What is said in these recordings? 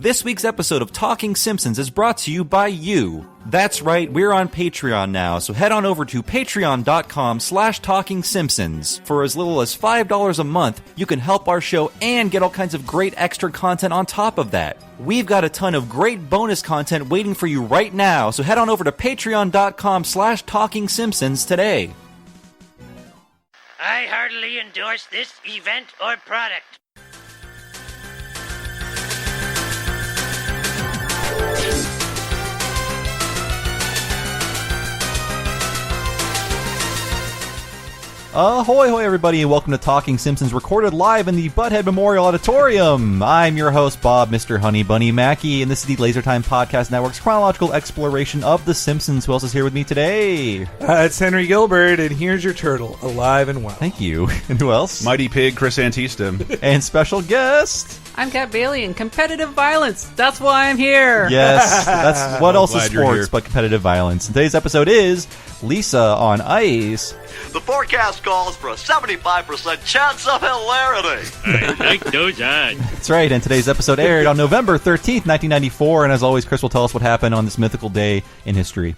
This week's episode of Talking Simpsons is brought to you by you. That's right, we're on Patreon now, so head on over to patreon.com/TalkingSimpsons. For as little as $5 a month, you can help our show and get all kinds of great extra content on top of that. We've got a ton of great bonus content waiting for you right now, so head on over to patreon.com/TalkingSimpsons today. I heartily endorse this event or product. Ahoy, hoy, everybody, and welcome to Talking Simpsons, recorded live in the Butthead Memorial Auditorium. I'm your host, Bob, Mr. Honey Bunny Mackey, and this is the Laser Time Podcast Network's chronological exploration of The Simpsons. Who else is here with me today? It's Henry Gilbert, and here's your turtle, alive and well. Thank you. And who else? Mighty Pig, Chris Antista. And special guest... I'm Kat Bailey, and competitive violence. That's why I'm here. Yes, that's what else is you're sports here. but competitive violence. And today's episode is Lisa on Ice. The forecast calls for a 75% chance of hilarity. I like those odds. That's right, and today's episode aired on November 13th, 1994, and as always, Chris will tell us what happened on this mythical day in history.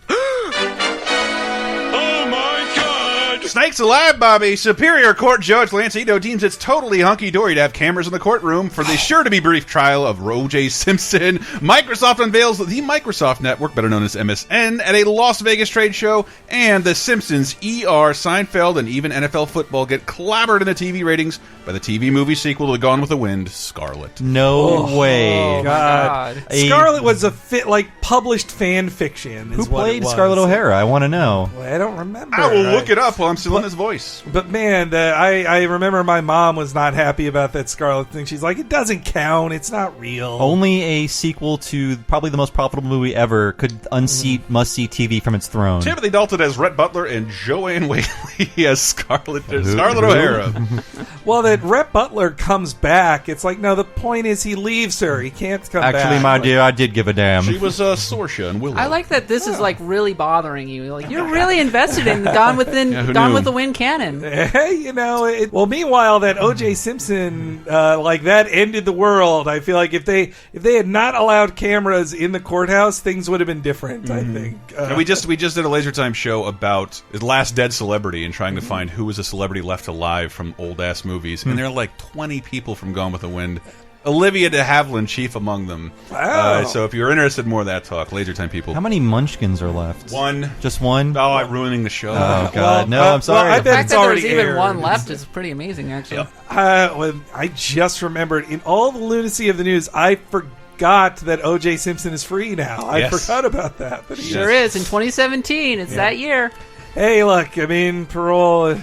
Snakes alive, Bobby! Superior Court Judge Lance Ito deems it's totally hunky-dory to have cameras in the courtroom for the sure-to-be-brief trial of O.J. Simpson. Microsoft unveils the Microsoft Network, better known as MSN, at a Las Vegas trade show, and The Simpsons, ER, Seinfeld, and even NFL football get clobbered in the TV ratings by the TV movie sequel to Gone with the Wind, Scarlet. No way. Oh, God. Scarlet was a published fan fiction. Who played Scarlett O'Hara? I want to know. Well, I don't remember. I will look it up while I'm still in his voice. But man, I remember my mom was not happy about that Scarlet thing. She's like, it doesn't count. It's not real. Only a sequel to probably the most profitable movie ever could unseat must-see TV from its throne. Timothy Dalton as Rhett Butler and Joanne Whaley as Scarlett O'Hara. Well, that Rhett Butler comes back. It's like, no, the point is he leaves her. He can't come back. Actually, my dear, I did give a damn. She was Sorsha and Willow. I like that this is like really bothering you. Like you're really invested in Gone with the Wind canon. Hey, you know. Well, meanwhile, that O.J. Simpson, that ended the world. I feel like if they had not allowed cameras in the courthouse, things would have been different. I think. And we just did a Laser Time show about his last dead celebrity and trying to find who was a celebrity left alive from old ass movies, and there are like 20 people from Gone with the Wind. Olivia de Havilland, chief among them. Wow. So if you're interested in more of that talk, Laser Time people. How many munchkins are left? One. Just one? Oh, I'm ruining the show. Oh, God. No, I'm sorry. Well, I The bet fact it's that already there's even aired. one left is pretty amazing, actually. Yep. I just remembered, in all the lunacy of the news, I forgot that O.J. Simpson is free now. I Yes. forgot about that. But Sure is. In 2017, it's that year. Hey, look, I mean, parole.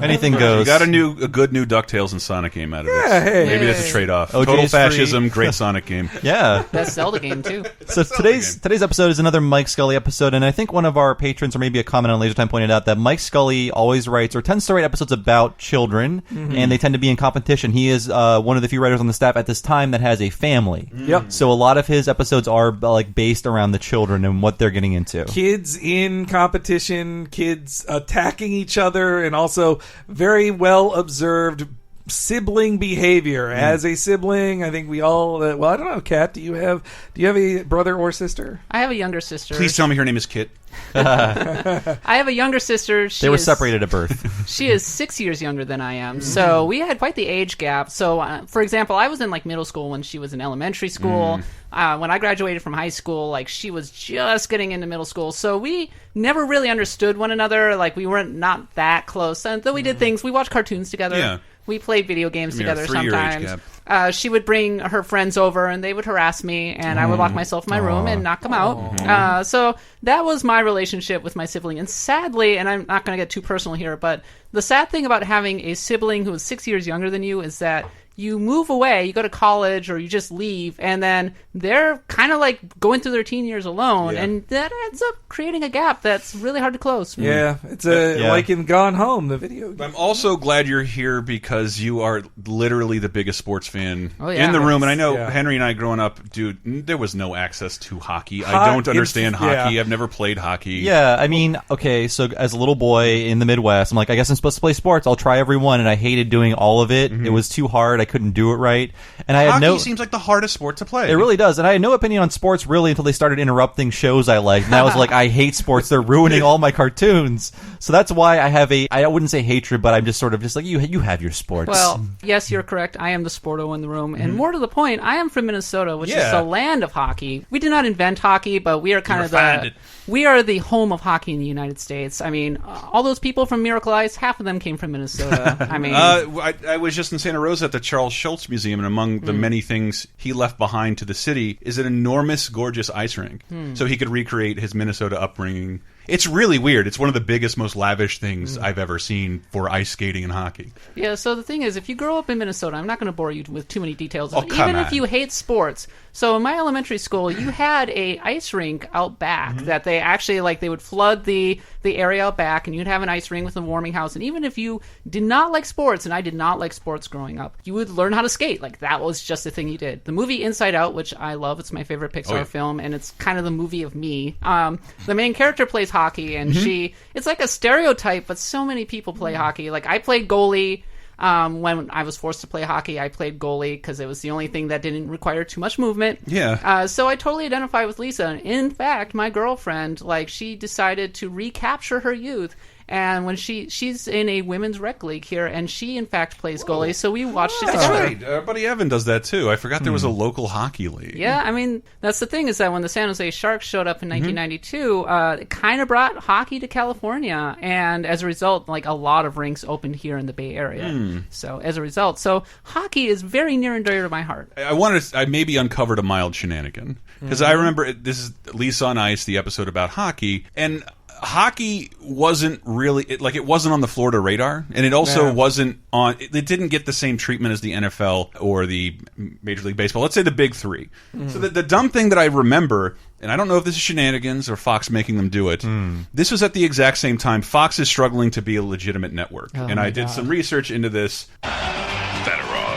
Anything goes. You got a good new DuckTales and Sonic game out of this. Yeah, hey. Maybe that's a trade-off. OJ Total is free. fascism, great Sonic game. Yeah. Best Zelda game, too. So today's episode is another Mike Scully episode, and I think one of our patrons, or maybe a comment on Laser Time, pointed out that Mike Scully always writes, or tends to write episodes about children, and they tend to be in competition. He is one of the few writers on the staff at this time that has a family. Yep. So a lot of his episodes are like based around the children and what they're getting into. Kids in competition, kids attacking each other, and also very well observed sibling behavior. As a sibling, I think we all. Well, I don't know, Kat. Do you have a brother or sister? I have a younger sister. Please tell me her name is Kit. I have a younger sister. They were separated at birth. She is 6 years younger than I am, so we had quite the age gap. So, for example, I was in like middle school when she was in elementary school. When I graduated from high school, like she was just getting into middle school, so we never really understood one another. Like we weren't not that close, and though we did things, we watched cartoons together. Yeah. We played video games together 3-year age sometimes. gap. She would bring her friends over, and they would harass me, and I would lock myself in my room and knock them out. So that was my relationship with my sibling. And sadly, and I'm not going to get too personal here, but the sad thing about having a sibling who is 6 years younger than you is that you move away, you go to college, or you just leave, and then they're kind of like going through their teen years alone, and that ends up creating a gap that's really hard to close. Yeah, it's like in Gone Home, the video game. I'm also glad you're here because you are literally the biggest sports fan yeah. in the room. And I know Yeah. Henry and I growing up, dude, there was no access to hockey. I don't understand hockey. I've never played hockey. Yeah, I mean, okay, so as a little boy in the Midwest, I'm like, I guess I'm supposed to play sports. I'll try every one, and I hated doing all of it. It was too hard. I couldn't do it right. And I had Hockey seems like the hardest sport to play. It really does. And I had no opinion on sports really until they started interrupting shows I liked. And I was like, I hate sports. They're ruining all my cartoons. So that's why I have I wouldn't say hatred, but I'm just sort of just like, you have your sports. Well, yes, you're correct. I am the sporto in the room. And more to the point, I am from Minnesota, which is the land of hockey. We did not invent hockey, but we are kind of we are the home of hockey in the United States. I mean, all those people from Miracle Ice, half of them came from Minnesota. I mean, I was just in Santa Rosa at the Charles Schultz Museum, and among the many things he left behind to the city is an enormous, gorgeous ice rink. So he could recreate his Minnesota upbringing. It's really weird. It's one of the biggest, most lavish things I've ever seen for ice skating and hockey. Yeah, so the thing is, if you grow up in Minnesota, I'm not going to bore you with too many details. Oh, Even if you hate sports. So in my elementary school, you had a ice rink out back that they actually, like, they would flood the area out back, and you'd have an ice rink with a warming house. And even if you did not like sports, and I did not like sports growing up, you would learn how to skate. Like, that was just the thing you did. The movie Inside Out, which I love, it's my favorite Pixar film, and it's kind of the movie of me. The main character plays hockey, and it's like a stereotype, but so many people play hockey. Like, I played goalie. When I was forced to play hockey, I played goalie because it was the only thing that didn't require too much movement. Yeah. So I totally identify with Lisa. In fact, my girlfriend, like, she decided to recapture her youth. And when she's in a women's rec league here, and she, in fact, plays goalie, so we watched it together. That's right. Our buddy Evan does that, too. I forgot there was a local hockey league. Yeah, I mean, that's the thing, is that when the San Jose Sharks showed up in 1992, it kind of brought hockey to California, and as a result, like, a lot of rinks opened here in the Bay Area. So, as a result, hockey is very near and dear to my heart. I maybe uncovered a mild shenanigan, because I remember, this is Lisa on Ice, the episode about hockey, and hockey wasn't really it wasn't on the Florida radar, and it also wasn't on. It didn't get the same treatment as the NFL or the Major League Baseball. Let's say the big three. So the dumb thing that I remember, and I don't know if this is shenanigans or Fox making them do it. This was at the exact same time Fox is struggling to be a legitimate network, and I did some research into this. Federal.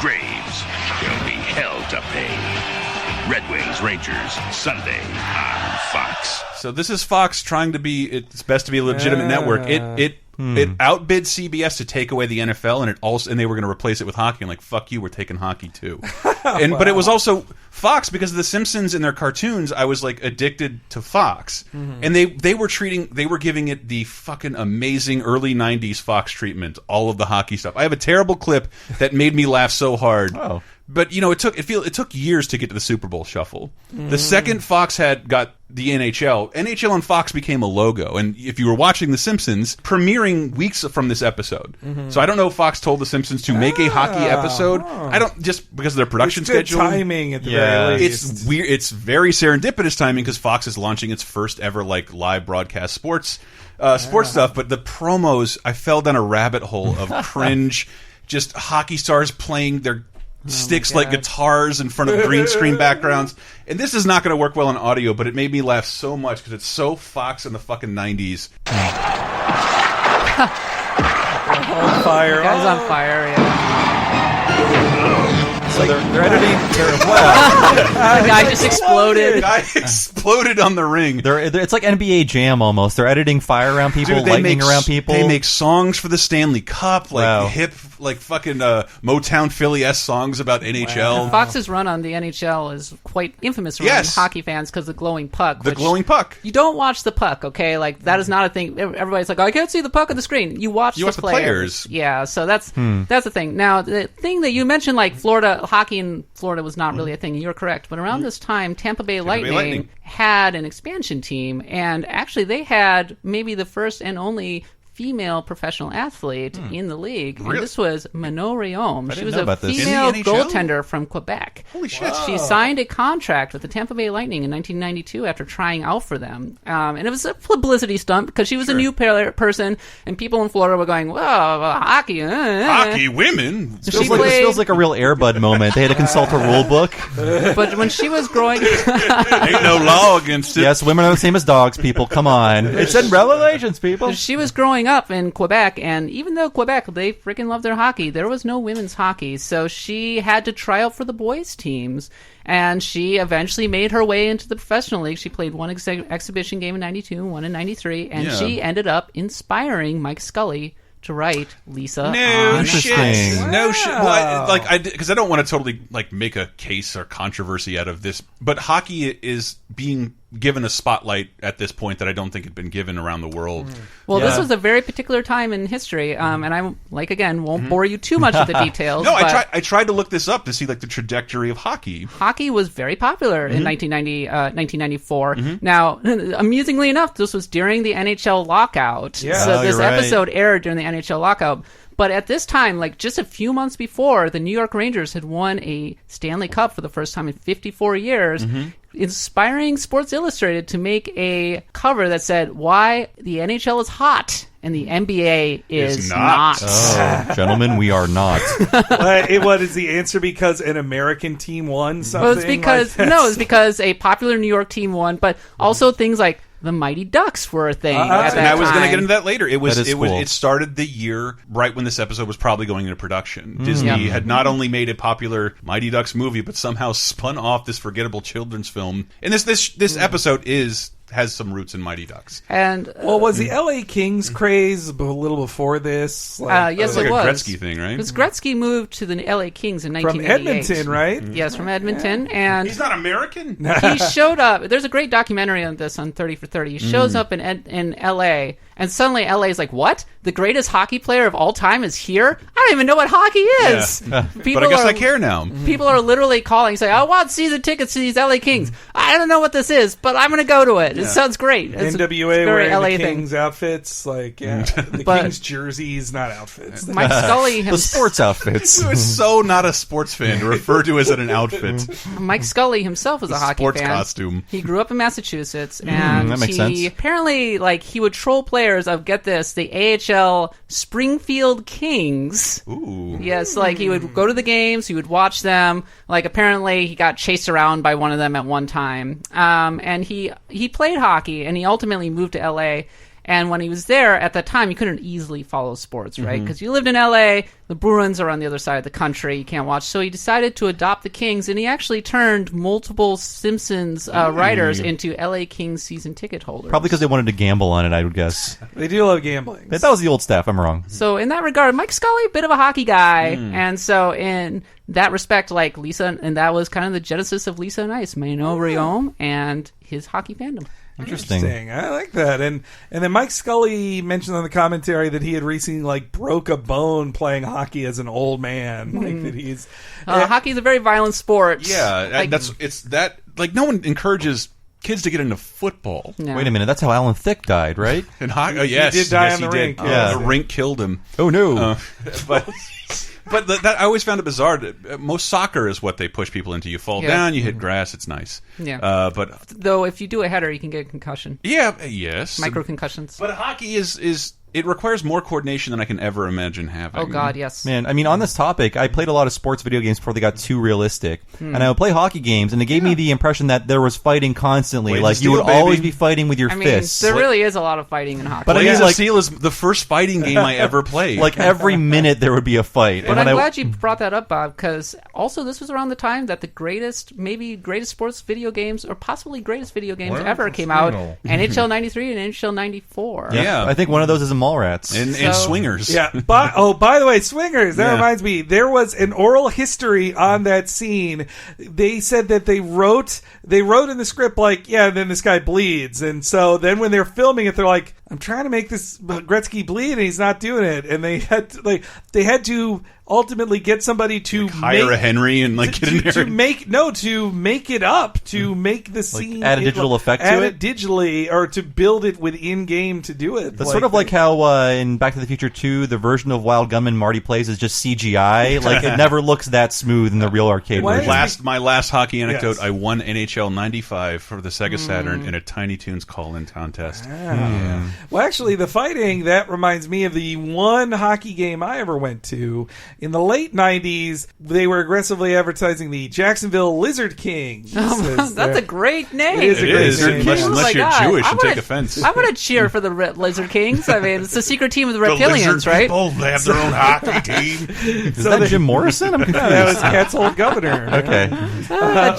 Graves will be hell to pay. Red Wings Rangers Sunday on Fox. So this is Fox trying to be its best to be a legitimate network. It outbid CBS to take away the NFL, and they were going to replace it with hockey. And like, fuck you, we're taking hockey too. But it was also Fox because of the Simpsons and their cartoons. I was like addicted to Fox, and they were giving it the fucking amazing early '90s Fox treatment. All of the hockey stuff. I have a terrible clip that made me laugh so hard. Oh. But you know, it took years to get to the Super Bowl shuffle. The second Fox got the NHL on Fox became a logo. And if you were watching The Simpsons, premiering weeks from this episode. So I don't know if Fox told The Simpsons to make a hockey episode. I don't, just because of their production It's good schedule. timing at the very least. It's weird. It's very serendipitous timing because Fox is launching its first ever like live broadcast sports stuff. But the promos, I fell down a rabbit hole of cringe. Just hockey stars playing their sticks like guitars in front of green screen backgrounds. And this is not going to work well on audio, but it made me laugh so much because it's so Fox in the fucking 90s. On fire. Guy's on fire, yeah. So they're editing. The guy just exploded. The guy exploded on the ring. It's like NBA Jam almost. They're editing fire around people, lightning around people. They make songs for the Stanley Cup, like hip, like fucking Motown Philly-esque songs about NHL. Fox's run on the NHL is quite infamous around hockey fans because the glowing puck. The glowing puck. You don't watch the puck, okay? Like, that is not a thing. Everybody's like, I can't see the puck on the screen. You watch the players. Yeah, so that's the thing. Now, the thing that you mentioned, like hockey in Florida was not really a thing. You're correct. But around this time, Tampa Bay Lightning had an expansion team, and actually they had maybe the first and only female professional athlete in the league. Really? And this was Manon Rhéaume. She was a about this. female In the NHL? goaltender from Quebec. Holy shit. She signed a contract with the Tampa Bay Lightning in 1992 after trying out for them. And it was a publicity stunt because she was a new person, and people in Florida were going, well, hockey. Hockey women. So This feels like a real Air Bud moment. They had to consult a rule book. But when she was growing... Ain't no law against it. Yes, women are the same as dogs, people. Come on. It's in Revelations, people. She was growing up in Quebec, and even though Quebec, they freaking love their hockey, there was no women's hockey, so she had to try out for the boys' teams, and she eventually made her way into the professional league. She played one exhibition game in 92, one in 93, and she ended up inspiring Mike Scully to write Lisa No on shit. Interesting. No shit. Well, because I don't want to totally make a case or controversy out of this, but hockey is being given a spotlight at this point that I don't think had been given around the world. Well, this was a very particular time in history, and I won't bore you too much with the details. No, but I tried to look this up to see the trajectory of hockey. hockey was very popular in 1994. Now, amusingly enough, this was during the NHL lockout. Yeah. So this you're right. episode aired during the NHL lockout. But at this time, just a few months before, the New York Rangers had won a Stanley Cup for the first time in 54 years, inspiring Sports Illustrated to make a cover that said, "Why the NHL is hot and the NBA is not." Oh, gentlemen, we are not. What is the answer? Because an American team won something? Well, it's because it's because a popular New York team won, but also things like the Mighty Ducks were a thing at that And I was going to time. get into that later. Cool. It started the year right when this episode was probably going into production. Disney had not only made a popular Mighty Ducks movie, but somehow spun off this forgettable children's film. And this episode has some roots in Mighty Ducks. And Well, was the LA Kings craze a little before this? yes, Like it a was. Gretzky thing, right? Because Gretzky moved to the LA Kings in from 1988. Edmonton, right? Yes, from Edmonton, and He's not American? he showed up. There's a great documentary on this on 30 for 30. He shows up in LA, and suddenly LA is like, "What? The greatest hockey player of all time is here? I don't even know what hockey is." People But I guess are, I care now. People are literally calling, saying, "I want season tickets to these LA Kings. I don't know what this is, but I'm going to go to it. It sounds great." It's NWA a very wearing LA the thing. Kings outfits, the But- Kings jerseys, not outfits. Mike Scully The himself. sports outfits. He was so not a sports fan to refer to as an outfit. Mike Scully himself is a hockey Sports fan. costume. He grew up in Massachusetts, and that makes he sense. apparently he would troll players of, get this, the AHL Springfield Kings. Ooh. Yes, he would go to the games, he would watch them. Apparently he got chased around by one of them at one time. And he played hockey, and he ultimately moved to LA. And when he was there at that time, you couldn't easily follow sports, right? Because you lived in LA, the Bruins are on the other side of the country, you can't watch. So he decided to adopt the Kings, and he actually turned multiple Simpsons writers into LA Kings season ticket holders. Probably because they wanted to gamble on it, I would guess. They do love gambling. That was the old staff. I'm wrong. So in that regard, Mike Scully, a bit of a hockey guy. And so in that respect, Lisa, and that was kind of the genesis of Lisa and Ice, Maino Riom and his hockey fandom. Interesting. I like that. And then Mike Scully mentioned on the commentary that he had recently broke a bone playing hockey as an old man. That he's Hockey's a very violent sport. Yeah, no one encourages kids to get into football. No. Wait a minute. That's how Alan Thicke died, right? And hockey, yes, He did die yes, on the he rink, did. yes. The rink killed him. Oh, no. But that I always found it bizarre. Most soccer is what they push people into. You fall down, you hit grass. It's nice. Yeah. But Though if you do a header, you can get a concussion. yes. Micro concussions. But hockey is it requires more coordination than I can ever imagine having. Oh, God, yes. Man, I mean, on this topic, I played a lot of sports video games before they got too realistic. And I would play hockey games, and it gave me the impression that there was fighting constantly. Blades Like, of you would Steel, baby. always be fighting with your I mean, fists. there really is a lot of fighting in hockey. But I Blades mean, of like- Steel is the first fighting game I ever played. Like, every minute there would be a fight. But And I'm when glad you brought that up, Bob, because also this was around the time that the greatest sports video games, or possibly greatest video games ever came out. NHL 93 and NHL 94. Yeah. I think one of those is in Mallrats. and swingers. Yeah. By the way, swingers. That Yeah. reminds me. There was an oral history on that scene. They said that they wrote in the script and then this guy bleeds, and so then when they're filming it, they're like, "I'm trying to make this Gretzky bleed, and he's not doing it." And they had to ultimately get somebody to Hire a Henry and get in there. to make it up, to make the scene, add a digital effect to add it? digitally, or to build it within game to do it. That's sort of like how in Back to the Future 2, the version of Wild Gunman Marty plays is just CGI. It never looks that smooth in the real arcade When- version. My last hockey anecdote, Yes. I won NHL 95 for the Sega Saturn in a Tiny Toons call-in contest. Well, actually, the fighting, that reminds me of the one hockey game I ever went to. In the late 90s, they were aggressively advertising the Jacksonville Lizard Kings. That's a great name. It is a It great is, name. unless Oh my you're God. Jewish I'm and gonna- take offense. I'm going to cheer for the Lizard Kings. I mean, it's the secret team of the The reptilians, lizard right? people, they have their own hockey team. Is that Jim Morrison? I'm confused. That was Cat's old governor. Okay.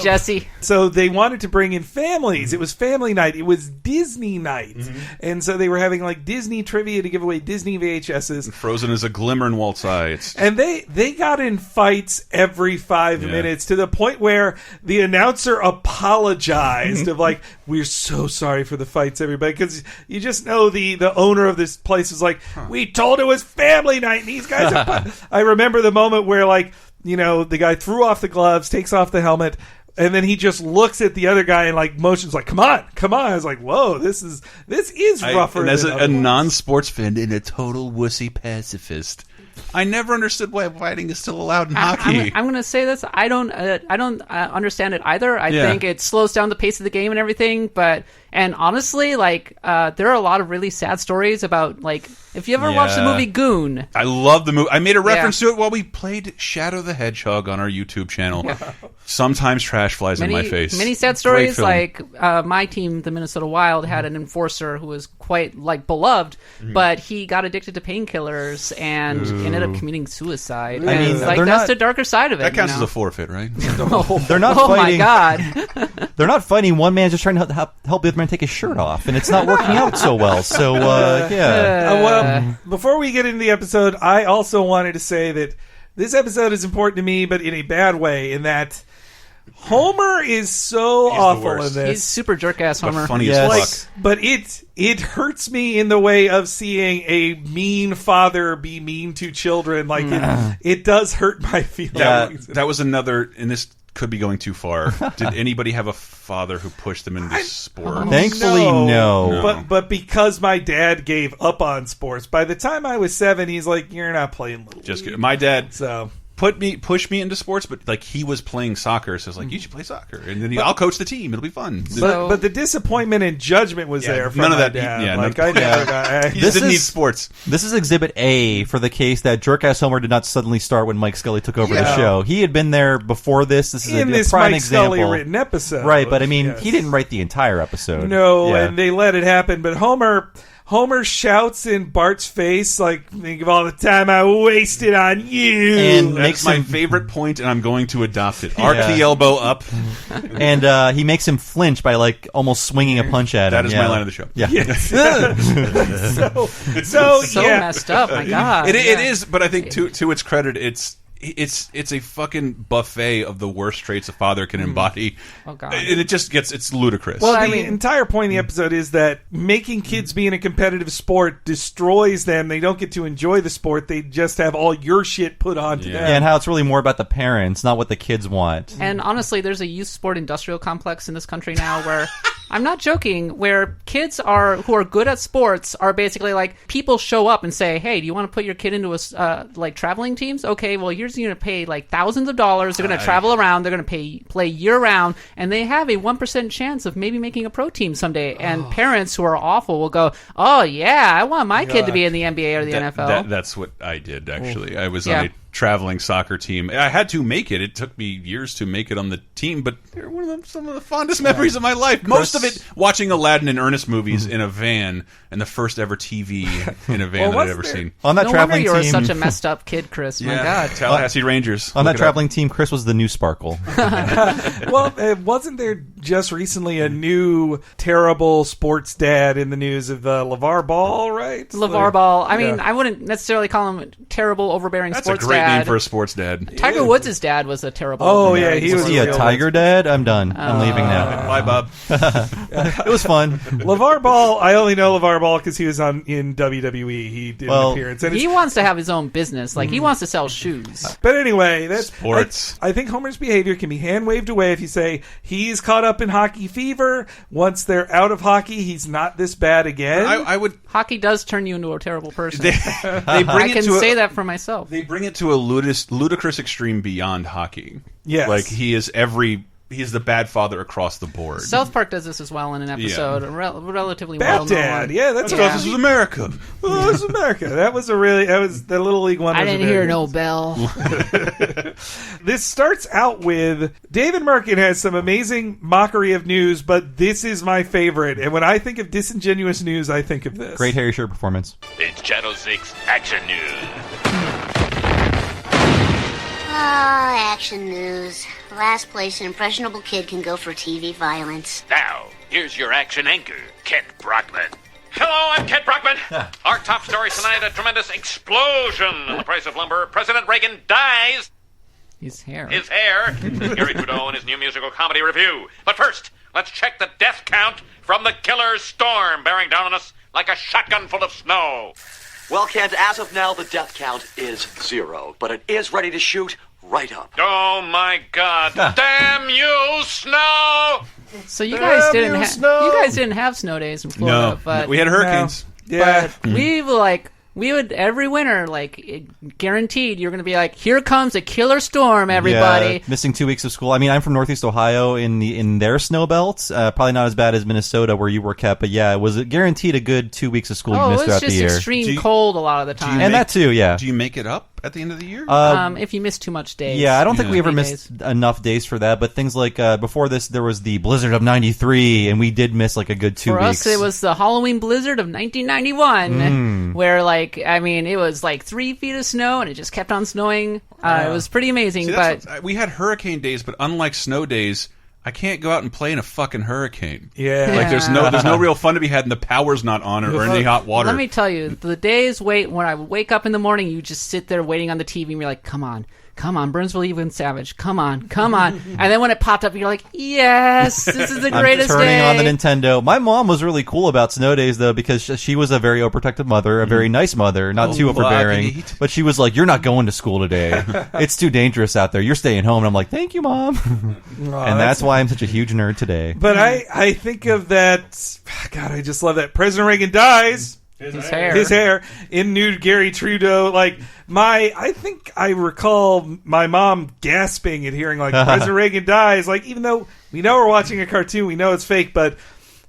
Jesse. So they wanted to bring in families. It was family night. It was Disney night. And so they were having like Disney trivia to give away Disney VHSs. Frozen is a glimmer in Walt's eye. And they got in fights every 5 minutes to the point where the announcer apologized of like, we're so sorry for the fights, everybody, because you just know the owner of this place was like, we told it was family night, and these guys are I remember the moment where like, you know, the guy threw off the gloves, takes off the helmet, and then he just looks at the other guy and like motions like, come on. I was like, whoa, this is rougher. And as than a non-sports fan and a total wussy pacifist, I never understood why fighting is still allowed in hockey. I'm going to say this. I don't understand it either. I think it slows down the pace of the game and everything. And honestly, like there are a lot of really sad stories about like if you ever watched the movie Goon. I love the movie. I made a reference to it while we played Shadow the Hedgehog on our YouTube channel. Yeah. Sometimes trash flies in my face. Many sad stories. Like my team, the Minnesota Wild, had an enforcer who was quite like beloved, but he got addicted to painkillers and ended up committing suicide. I mean, like that's the darker side of it. That counts as a forfeit, right? They're not fighting. My God. They're not fighting. One man's just trying to help the other man take his shirt off, and it's not working out so well. So, well, before we get into the episode, I also wanted to say that this episode is important to me, but in a bad way, in that Homer is so awful in this. He's super jerk-ass Homer. But funny as fuck. But it hurts me in the way of seeing a mean father be mean to children. Like, it does hurt my feelings. That was another, and this could be going too far. Did anybody have a father who pushed them into sport? Thankfully, no. But because my dad gave up on sports, by the time I was 7, he's like, "You're not playing Little Just League." kidding. My dad pushed me into sports, but like he was playing soccer, so I was like, you should play soccer, and then I'll coach the team. It'll be fun. But the disappointment and judgment was there. From none of my that. Dad. He didn't need sports. This is Exhibit A for the case that jerk-ass Homer did not suddenly start when Mike Scully took over the show. He had been there before this. This is in a this prime Mike example. Scully written episode, right? But I mean, he didn't write the entire episode. No, and they let it happen. But Homer shouts in Bart's face, like, think of all the time I wasted on you. And that's my favorite point, and I'm going to adopt it. Arc the elbow up. And he makes him flinch by, like, almost swinging a punch at him. That is my line of the show. Yeah. Yes. so messed up, my God. It is, but I think to its credit, it's a fucking buffet of the worst traits a father can embody. Oh God! And it's ludicrous. Well, the entire point of the episode is that making kids be in a competitive sport destroys them. They don't get to enjoy the sport. They just have all your shit put onto them. And how it's really more about the parents, not what the kids want. And honestly, there's a youth sport industrial complex in this country now where I'm not joking, where kids who are good at sports are basically like, people show up and say, hey, do you want to put your kid into like traveling teams? Okay, well, you're going to pay like thousands of dollars. They're going to travel around. They're going to play year round, and they have a 1% chance of maybe making a pro team someday. And parents who are awful will go, oh yeah, I want my kid to be in the NBA or the NFL. That's what I did, actually. I was on a traveling soccer team. I had to make it. It took me years to make it on the team, but they're some of the fondest memories of my life. Most of it watching Aladdin and Ernest movies in a van, and the first ever TV in a van that I'd ever seen. On that traveling team, you were team, such a messed up kid, Chris. My God, Tallahassee Rangers. On that traveling team, Chris was the new Sparkle. Well, wasn't there just recently a new terrible sports dad in the news of LeVar Ball? Right, LeVar Ball. I mean, I wouldn't necessarily call him a terrible, overbearing sports dad. That's a great name for a sports dad. Tiger Woods' dad was a terrible. Oh yeah, he was a tiger dad. I'm done. I'm leaving now. Bye, Bob. It was fun. LeVar Ball. I only know LeVar Ball because he was in WWE. He did an appearance. And he wants to have his own business. Like he wants to sell shoes. But anyway, that's sports. I think Homer's behavior can be hand waved away if you say he's caught up in hockey fever. Once they're out of hockey, he's not this bad again. I would. Hockey does turn you into a terrible person. I can say that for myself. They bring it to a ludicrous extreme beyond hockey. Yes. Like he is the bad father across the board. South Park does this as well in an episode, relatively Bad well Dad. known. Yeah, that's This is America. Oh, this is America. That was the Little League one. I didn't hear no bell. This starts out with David Merkin has some amazing mockery of news, but this is my favorite. And when I think of disingenuous news, I think of this. Great Harry Shearer performance. It's Channel 6 Action News. Action news. Last place an impressionable kid can go for TV violence. Now, here's your action anchor, Kent Brockman. Hello, I'm Kent Brockman. Our top story tonight, a tremendous explosion in the price of lumber. President Reagan dies. His hair. His hair. Gary Trudeau in his new musical comedy review. But first, let's check the death count from the killer storm bearing down on us like a shotgun full of snow. Well, Kent, as of now, the death count is 0, but it is ready to shoot right up. Oh, my God. Damn you, snow! So you guys didn't have snow days in Florida, No, but we had hurricanes. Yeah. But we would every winter, guaranteed, you're going to be like, here comes a killer storm, everybody. Yeah, missing 2 weeks of school. I mean, I'm from Northeast Ohio in their snow belts. Probably not as bad as Minnesota where you were kept, but yeah, it was guaranteed a good 2 weeks of school you missed throughout the year. It's just extreme cold a lot of the time. And that too, yeah. Do you make it up at the end of the year? If you miss too much days. Yeah, I don't think we ever missed enough days for that, but things like before this, there was the blizzard of 93, and we did miss like a good 2 weeks. For us, it was the Halloween blizzard of 1991, where it was like 3 feet of snow, and it just kept on snowing. It was pretty amazing. See, we had hurricane days, but unlike snow days, I can't go out and play in a fucking hurricane. Yeah. Like there's no real fun to be had, and the power's not on or any hot water. Let me tell you, the days when I would wake up in the morning, you just sit there waiting on the TV, and you're like, come on, Burnsville Even Savage, come on. And then when it popped up, you're like, yes, this is the greatest I'm turning day. on the Nintendo. My mom was really cool about snow days, though, because she was a very overprotective mother, a very nice mother, not too overbearing. But she was like, you're not going to school today. It's too dangerous out there. You're staying home. And I'm like, thank you, Mom. And that's why I'm such a huge nerd today. But I think of that. God, I just love that. President Reagan dies. His hair in nude Gary Trudeau. I think I recall my mom gasping at hearing President Reagan dies. Even though we know we're watching a cartoon, we know it's fake, but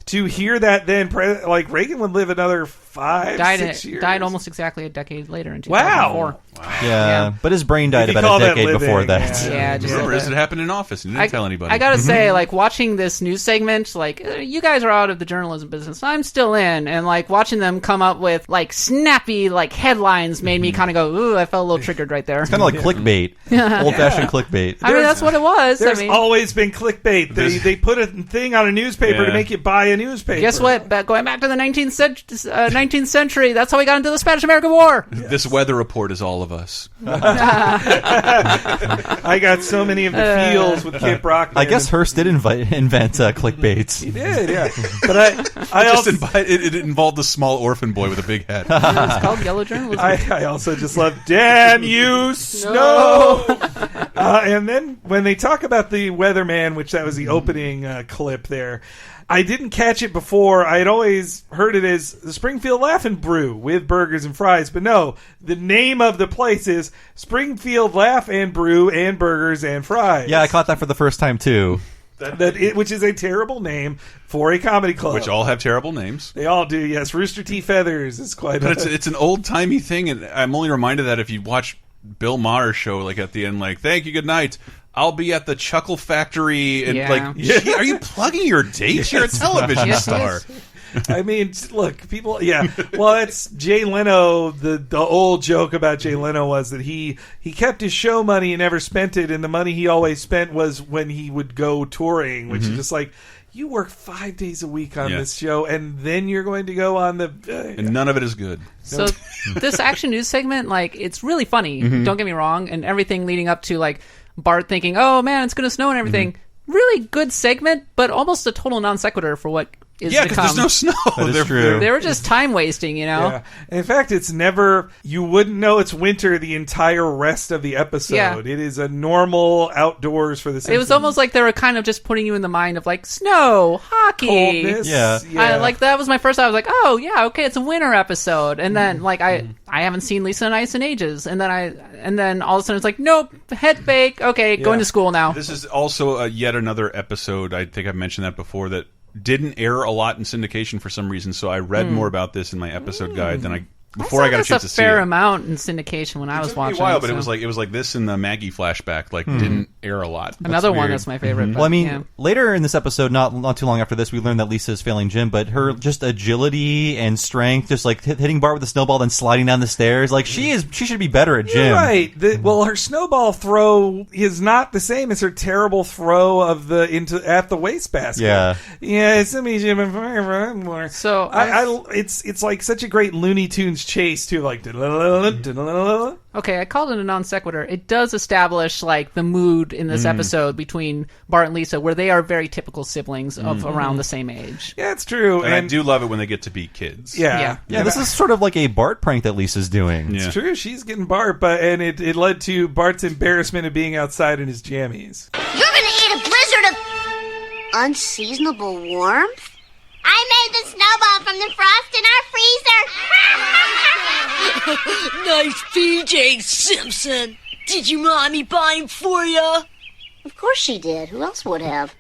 to hear that then, Reagan would live another 6 years. Died almost exactly a decade later in 2004. Wow. Yeah, but his brain died about a decade before that. Yeah, just remember, it happened in office and he didn't tell anybody. I gotta say, watching this news segment, you guys are out of the journalism business. I'm still in, and watching them come up with snappy headlines made me kind of go, ooh, I felt a little triggered right there. It's kind of like clickbait, old-fashioned clickbait. I mean, that's what it was. There's always been clickbait. They put a thing on a newspaper to make you buy a newspaper. Guess what? Going back to the 19th century, that's how we got into the Spanish-American War. Yes. This weather report is all of us. I got so many of the feels with Kent Brockman. I guess Hearst did invent clickbaits. He did, yeah. But it involved the small orphan boy with a big head. It's called yellow journalism. I also just love, damn you, snow! And then when they talk about the weatherman, which that was the opening clip there, I didn't catch it before. I had always heard it as the Springfield Laugh-In Brew with burgers and fries. But no, the name of the place is Springfield Laugh and Brew and Burgers and Fries. Yeah, I caught that for the first time, too. Which is a terrible name for a comedy club. Which all have terrible names. They all do, yes. Rooster T. Feathers is quite But it's an old-timey thing, and I'm only reminded that if you watch Bill Maher's show, at the end, thank you, good night. I'll be at the Chuckle Factory, and are you plugging your dates? You're a television star. I mean, look, people. Yeah, well, it's Jay Leno. The old joke about Jay Leno was that he kept his show money and never spent it, and the money he always spent was when he would go touring, which is just you work 5 days a week on this show, and then you're going to go on the... and none of it is good. So this action news segment, it's really funny. Don't get me wrong, and everything leading up to Bart thinking, "Oh man, it's going to snow" and everything. Really good segment, but almost a total non sequitur for what is to come. Yeah, because there's no snow. That is true. They were just time wasting, Yeah. In fact, it's never... You wouldn't know it's winter the entire rest of the episode. Yeah. It is a normal outdoors for the Simpsons. It was almost like they were kind of just putting you in the mind of snow, hockey. Coldness. Yeah. That was my first thought. I was like, oh yeah, okay, it's a winter episode. And then I haven't seen Lisa and Ice in ages. And then all of a sudden it's like, nope, head fake. Okay, going to school now. This is also yet another episode, I think I've mentioned that before, that didn't air a lot in syndication for some reason, so I read more about this in my episode guide than I got a chance to see it. A fair amount in syndication when I was watching. It took me a while, but it was like this in the Maggie flashback. Didn't air a lot. Another one weird. that's my favorite. Well, I mean, yeah. later in this episode, not too long after this, we learned that Lisa is failing Jim, but her just agility and strength, just like hitting Bart with a snowball, then sliding down the stairs, like she should be better at Jim. You're right. Well, her snowball throw is not the same as her terrible throw of at the wastebasket. Yeah, it's me, Jim. So it's like such a great Looney Tunes chase too, like. Okay, I called it a non sequitur. It does establish like the mood in this episode between Bart and Lisa, where they are very typical siblings of around the same age. Yeah, it's true, and I do love it when they get to be kids. Yeah. This is sort of like a Bart prank that Lisa's doing. It's true. She's getting Bart, and it led to Bart's embarrassment of being outside in his jammies. You're gonna eat a blizzard of unseasonable warmth? I made the snowball from the frost in our freezer. Nice PJ, Simpson. Did your mommy buy him for you? Of course she did. Who else would have?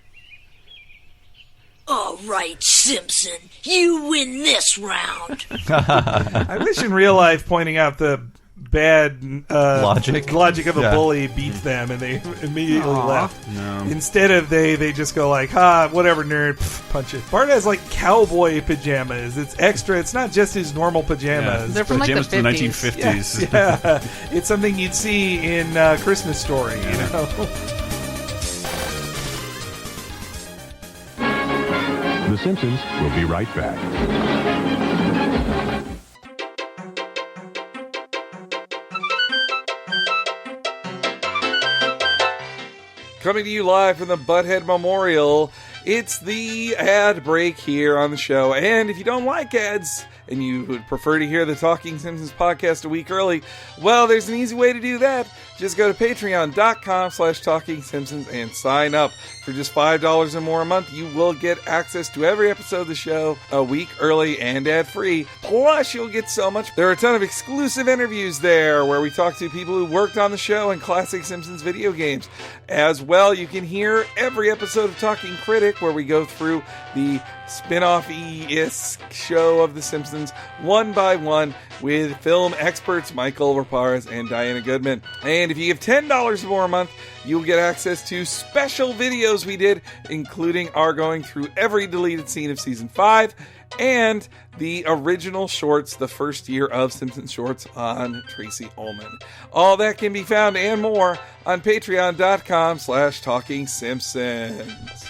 All right, Simpson. You win this round. I wish in real life pointing out the bad logic of a bully beats them and they immediately left. No. Instead of they just go like, whatever, nerd, punch it. Bart has like cowboy pajamas. It's extra. It's not just his normal pajamas. They're from like the Pajamas from the 50s. 1950s. Yeah. It's something you'd see in Christmas Story, you know. The Simpsons will be right back. Coming to you live from the Butthead Memorial, it's the ad break here on the show. And if you don't like ads and you would prefer to hear the Talking Simpsons podcast a week early, well, there's an easy way to do that. Just go to patreon.com/TalkingSimpsons and sign up. For just $5 or more a month, you will get access to every episode of the show a week early and ad-free. Plus, you'll get so much. There are a ton of exclusive interviews there where we talk to people who worked on the show and classic Simpsons video games. As well, you can hear every episode of Talking Critic where we go through the spin-off-y-esque show of The Simpsons one by one with film experts Michael Raparez and Diana Goodman. And if you give $10 or more a month, you'll get access to special videos we did, including our going through every deleted scene of Season 5 and the original shorts, the first year of Simpsons shorts on Tracy Ullman. All that can be found and more on patreon.com/TalkingSimpsons.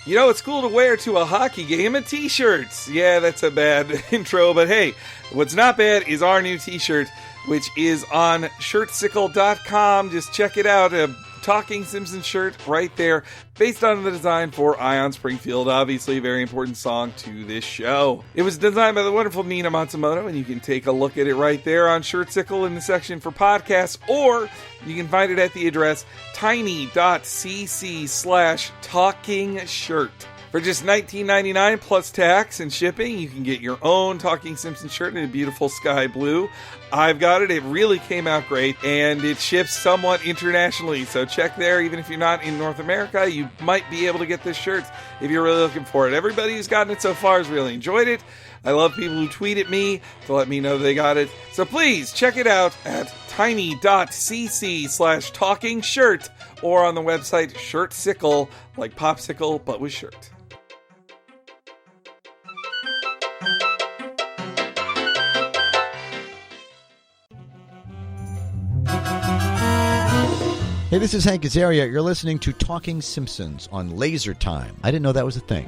You know, it's cool to wear to a hockey game a t-shirt. Yeah, that's a bad intro, but hey, what's not bad is our new t-shirt, which is on shirtsicle.com. Just check it out. A Talking Simpsons shirt right there, based on the design for Ion Springfield, obviously a very important song to this show. It was designed by the wonderful Nina Matsumoto, and you can take a look at it right there on Shirtsicle in the section for podcasts, or you can find it at the address tiny.cc/talkingshirt. For just $19.99 plus tax and shipping, you can get your own Talking Simpsons shirt in a beautiful sky blue. I've got it. It really came out great, and it ships somewhat internationally. So check there. Even if you're not in North America, you might be able to get this shirt if you're really looking for it. Everybody who's gotten it so far has really enjoyed it. I love people who tweet at me to let me know they got it. So please check it out at tiny.cc/talkingshirt or on the website Shirtsicle, like popsicle, but with shirt. Hey, this is Hank Azaria. You're listening to Talking Simpsons on Laser Time. I didn't know that was a thing.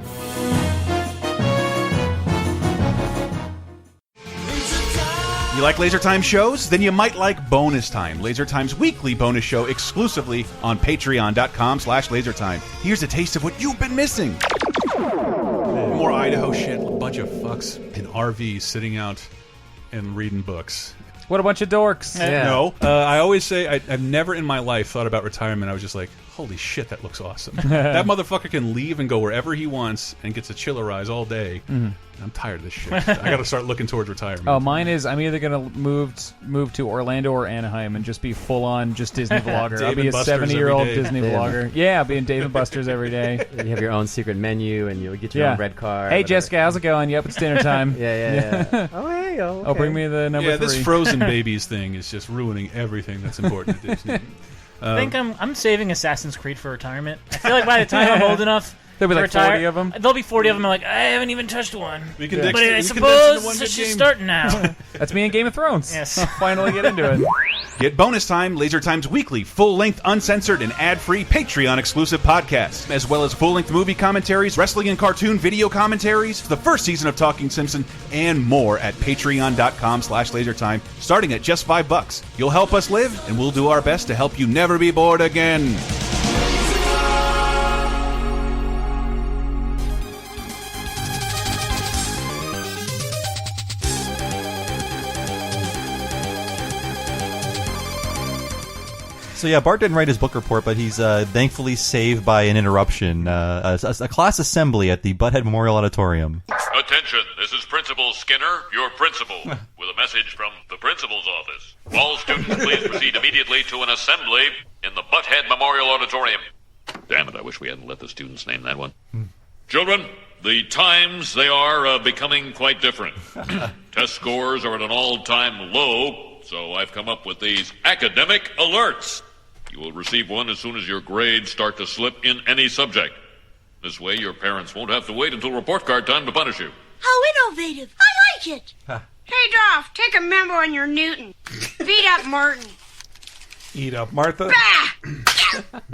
You like Laser Time shows? Then you might like Bonus Time, Laser Time's weekly bonus show exclusively on patreon.com/lasertime. Here's a taste of what you've been missing. More Idaho shit. A bunch of fucks in RVs sitting out and reading books. What a bunch of dorks. No. I always say I've never in my life thought about retirement. I was just like, holy shit, that looks awesome. That motherfucker can leave and go wherever he wants and gets to chillerize all day. I'm tired of this shit. I got to start looking towards retirement. Oh, mine is I'm either going to move to Orlando or Anaheim and just be full on just Disney vlogger. I'll be a 70-year-old Disney vlogger. Yeah, I'll be in Dave & Buster's every day. You have your own secret menu and you'll get your own red car. Hey, Jessica, how's it going? Yep, it's dinner time. Yeah. Oh, hey. Okay. Oh, bring me the number 3. This Frozen Babies thing is just ruining everything that's important to Disney. I think I'm saving Assassin's Creed for retirement. I feel like by the time I'm old enough there'll be to like retire, 40 of them. There'll be 40 of them. I'm like, I haven't even touched one. We can but I suppose I should start now. That's me in Game of Thrones. Yes. I'll finally get into it. Get Bonus Time, Laser Time's weekly, full-length, uncensored, and ad-free Patreon-exclusive podcast, as well as full-length movie commentaries, wrestling and cartoon video commentaries, the first season of Talking Simpson, and more at patreon.com/lasertime, starting at just $5. You'll help us live, and we'll do our best to help you never be bored again. So yeah, Bart didn't write his book report, but he's thankfully saved by an interruption. A class assembly at the Butthead Memorial Auditorium. Attention, this is Principal Skinner, your principal, with a message from the principal's office. All students, please proceed immediately to an assembly in the Butthead Memorial Auditorium. Damn it, I wish we hadn't let the students name that one. Children, the times, they are becoming quite different. Test scores are at an all-time low, so I've come up with these academic alerts. You will receive one as soon as your grades start to slip in any subject. This way, your parents won't have to wait until report card time to punish you. How innovative. I like it. Hey, Dolph, take a memo on your Newton. Beat up Martin. Eat up Martha.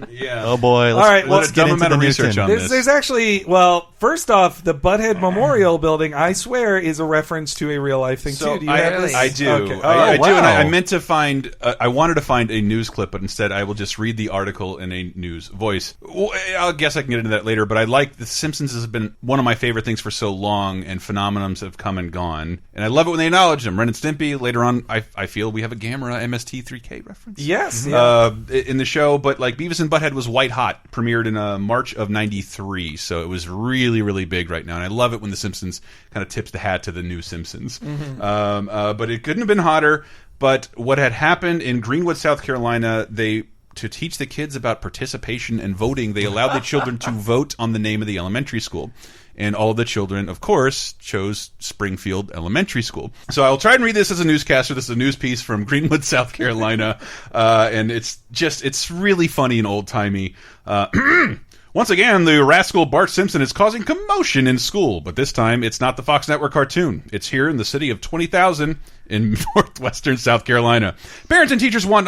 Yeah. Oh boy. All right. Let's get into the research on this. There's actually, well, first off, the Butthead Memorial Building, I swear, is a reference to a real life thing So too. Do you have this? I do. Okay. I do, wow. and I meant to find. I wanted to find a news clip, but instead I will just read the article in a news voice. Well, I guess I can get into that later. But I like The Simpsons has been one of my favorite things for so long, and phenomenons have come and gone, and I love it when they acknowledge them. Ren and Stimpy. Later on, I feel we have a Gamera MST3K reference. Yes. Yeah. In the show, but like Beavis and Butthead was white hot, premiered in March of '93, so it was really, really big right now, and I love it when The Simpsons kind of tips the hat to the new Simpsons. But it couldn't have been hotter. But what had happened in Greenwood, South Carolina, to teach the kids about participation and voting, they allowed the children to vote on the name of the elementary school. And all of the children, of course, chose Springfield Elementary School. So I'll try and read this as a newscaster. This is a news piece from Greenwood, South Carolina. And it's really funny and old-timey. Once again, the rascal Bart Simpson is causing commotion in school. But this time, it's not the Fox Network cartoon. It's here in the city of 20,000 in northwestern South Carolina. Parents and teachers want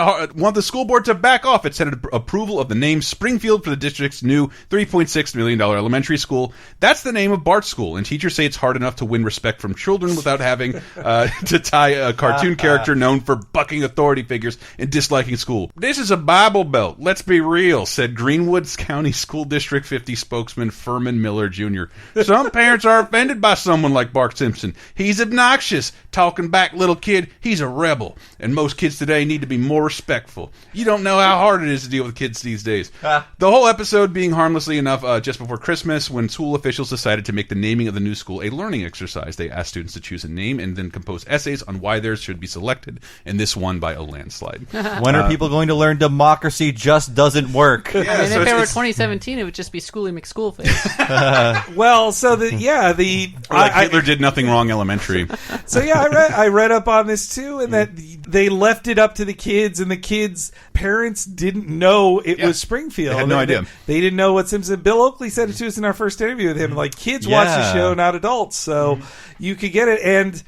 the school board to back off its Senate approval of the name Springfield for the district's new $3.6 million elementary school. That's the name of Bart's school, and teachers say it's hard enough to win respect from children without having to tie a cartoon character known for bucking authority figures and disliking school. This is a Bible Belt, let's be real, said Greenwood County School District 50 spokesman Furman Miller Jr. Some parents are offended by someone like Bart Simpson. He's obnoxious, talking back little kid, he's a rebel, and most kids today need to be more respectful. You don't know how hard it is to deal with kids these days. The whole episode being harmlessly enough just before Christmas, when school officials decided to make the naming of the new school a learning exercise. They asked students to choose a name and then compose essays on why theirs should be selected, and this won by a landslide. When are people going to learn democracy just doesn't work? I mean, if it were 2017, it would just be Schooly McSchoolface. Well, so Hitler did nothing wrong elementary. So yeah, I read up on this too, and that they left it up to the kids, and the kids' parents didn't know it was Springfield. They had no idea. They didn't know what Simpson. Bill Oakley said it to us in our first interview with him. Like, kids watch the show, not adults, so you could get it. And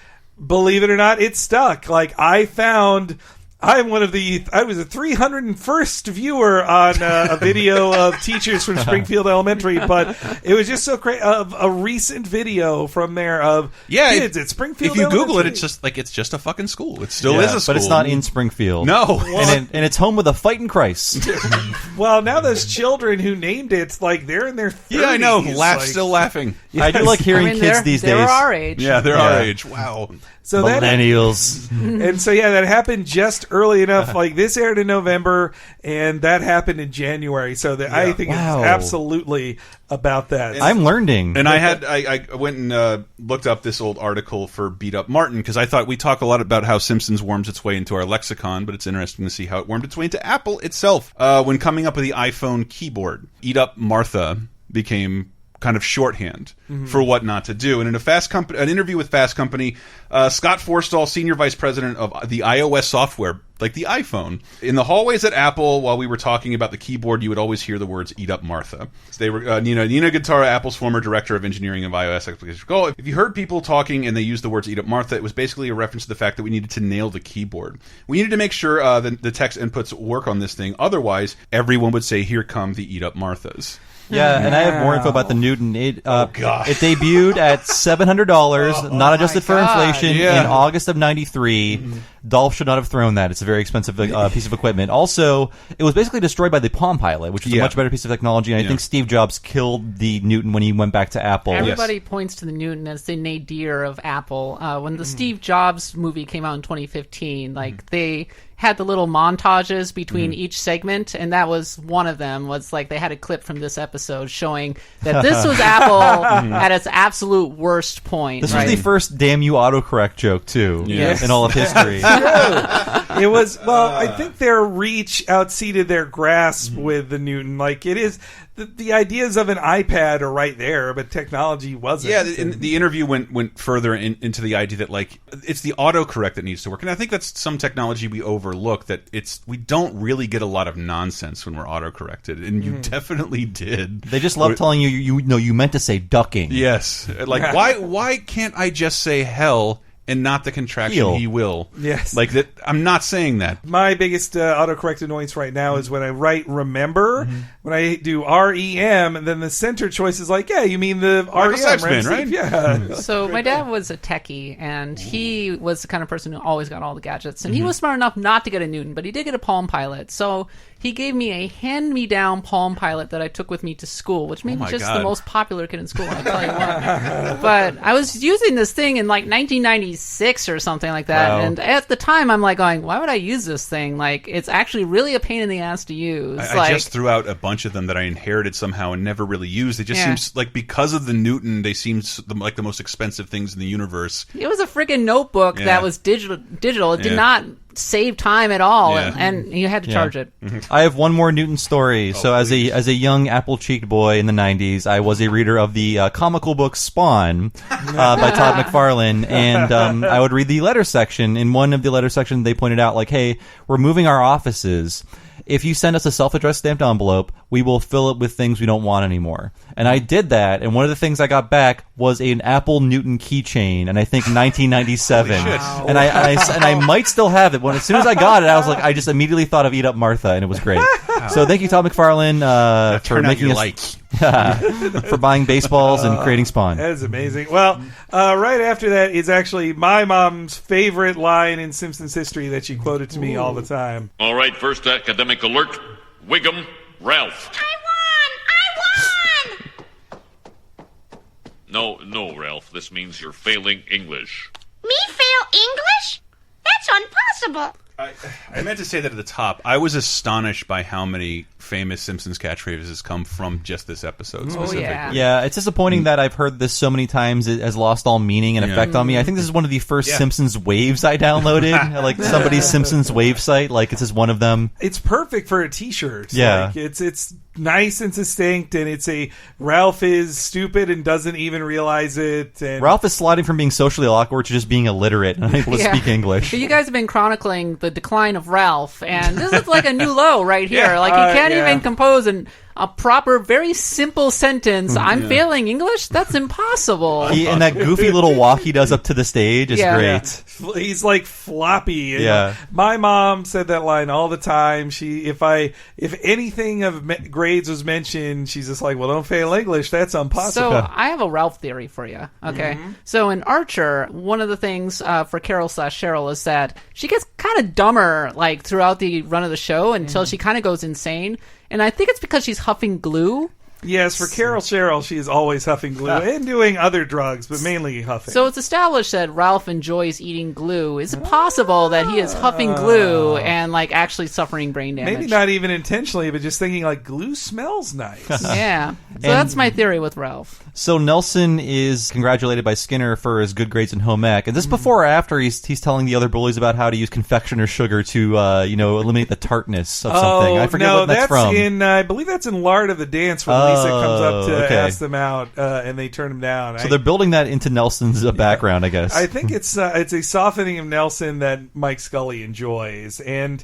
believe it or not, it stuck. Like, I was a 301st viewer on a video of teachers from Springfield Elementary, but it was just so great of a recent video from there of kids at Springfield If you Elementary. Google it, it's just a fucking school. It still is a school. But it's not in Springfield. No. And it's home with a fighting Christ. Well, now those children who named it, like, they're in their 30s. Yeah, I know. Still laughing. I do like hearing kids these days. They're our age. Yeah, they're our age. Wow. So Millennials. And so, yeah, that happened just early enough. Like this aired in November, and that happened in January. So I think it's absolutely about that. I'm learning. And I went and looked up this old article for Beat Up Martin, because I thought we talk a lot about how Simpsons worms its way into our lexicon, but it's interesting to see how it wormed its way into Apple itself. When coming up with the iPhone keyboard, Eat Up Martha became kind of shorthand for what not to do. And in an interview with Fast Company, Scott Forstall, senior vice president of the iOS software, like the iPhone, in the hallways at Apple, while we were talking about the keyboard, you would always hear the words "Eat Up Martha." They were Nina Guttara, Apple's former director of engineering of iOS applications. If you heard people talking and they used the words "Eat Up Martha," it was basically a reference to the fact that we needed to nail the keyboard. We needed to make sure the text inputs work on this thing. Otherwise, everyone would say, "Here come the Eat Up Marthas." Yeah, and I have more info about the Newton. It debuted at $700, not adjusted for inflation, in August of '93. Dolph should not have thrown that. It's a very expensive piece of equipment. Also, it was basically destroyed by the Palm Pilot, which is a much better piece of technology. And I think Steve Jobs killed the Newton when he went back to Apple. Everybody points to the Newton as the nadir of Apple. When the Steve Jobs movie came out in 2015, like they had the little montages between each segment, and that was one of them. Was like they had a clip from this episode showing that this was Apple at its absolute worst point. This was the first "damn you" autocorrect joke too in all of history. It was, well, I think their reach outseated their grasp with the Newton. Like it is, the ideas of an iPad are right there, but technology wasn't. Yeah, the interview went further into the idea that like it's the autocorrect that needs to work, and I think that's some technology we overlook. That we don't really get a lot of nonsense when we're autocorrected, and you definitely did. They just love telling you you meant to say ducking. Yes, like why can't I just say hell and not the contraction he will? Yes. Like that. I'm not saying that. My biggest autocorrect annoyance right now is when I write remember, when I do REM, and then the center choice is like, you mean the REM, right? Yeah. So my dad was a techie, and he was the kind of person who always got all the gadgets. And he was smart enough not to get a Newton, but he did get a Palm Pilot. So he gave me a hand-me-down Palm Pilot that I took with me to school, which made me just the most popular kid in school, I'll tell you what. But I was using this thing in like 1996 or something like that, and at the time I'm like going, why would I use this thing? Like, it's actually really a pain in the ass to use. I just threw out a bunch of them that I inherited somehow and never really used. It just seems like because of the Newton, they seem like the most expensive things in the universe. It was a freaking notebook that was digital. It did not save time at all, and you had to charge it. I have one more Newton story. So as a young apple-cheeked boy in the 90s, I was a reader of the comical book Spawn by Todd McFarlane, and I would read the letter section. In one of the letter sections, they pointed out, like, hey, we're moving our offices. If you send us a self-addressed stamped envelope, we will fill it with things we don't want anymore. And I did that, and one of the things I got back was an Apple Newton keychain, and I think 1997. And I might still have it. As soon as I got it, I was like, I just immediately thought of Eat Up Martha, and it was great. So thank you, Todd McFarlane, for making us for buying baseballs and creating Spawn. That is amazing. Well, right after that is actually my mom's favorite line in Simpsons history that she quoted to me all the time. All right, first academic alert. Wiggum, Ralph. I won! No, Ralph. This means you're failing English. Me fail English? That's impossible. I meant to say that at the top. I was astonished by how many famous Simpsons catchphrases come from just this episode specifically. Yeah, it's disappointing that I've heard this so many times it has lost all meaning and effect on me. I think this is one of the first Simpsons waves I downloaded. Like somebody's Simpsons wave site. Like it's just one of them. It's perfect for a t-shirt. Yeah. Like, it's nice and succinct, and it's a Ralph is stupid and doesn't even realize it. And Ralph is sliding from being socially awkward to just being illiterate and unable to speak English. So you guys have been chronicling the decline of Ralph, and this is like a new low right here. Like he can't even compose a proper, very simple sentence. I'm failing English? That's impossible. And that goofy little walk he does up to the stage is great. He's like floppy. And my mom said that line all the time. If anything of grades was mentioned, she's just like, well, don't fail English. That's impossible. So I have a Ralph theory for you. Okay. So in Archer, one of the things for Carol/Cheryl is that she gets kind of dumber like throughout the run of the show until she kind of goes insane. And I think it's because she's huffing glue. Yes, for Carol Cheryl, she is always huffing glue and doing other drugs, but mainly huffing. So it's established that Ralph enjoys eating glue. Is it possible that he is huffing glue and like actually suffering brain damage? Maybe not even intentionally, but just thinking like glue smells nice. Yeah. So that's my theory with Ralph. So Nelson is congratulated by Skinner for his good grades in home ec. And this before or after he's telling the other bullies about how to use confectioner's sugar to eliminate the tartness of something. I forget what that's from. I believe that's in Lard of the Dance when Lisa comes up to ask them out and they turn him down. So they're building that into Nelson's background, I guess. I think it's a softening of Nelson that Mike Scully enjoys. And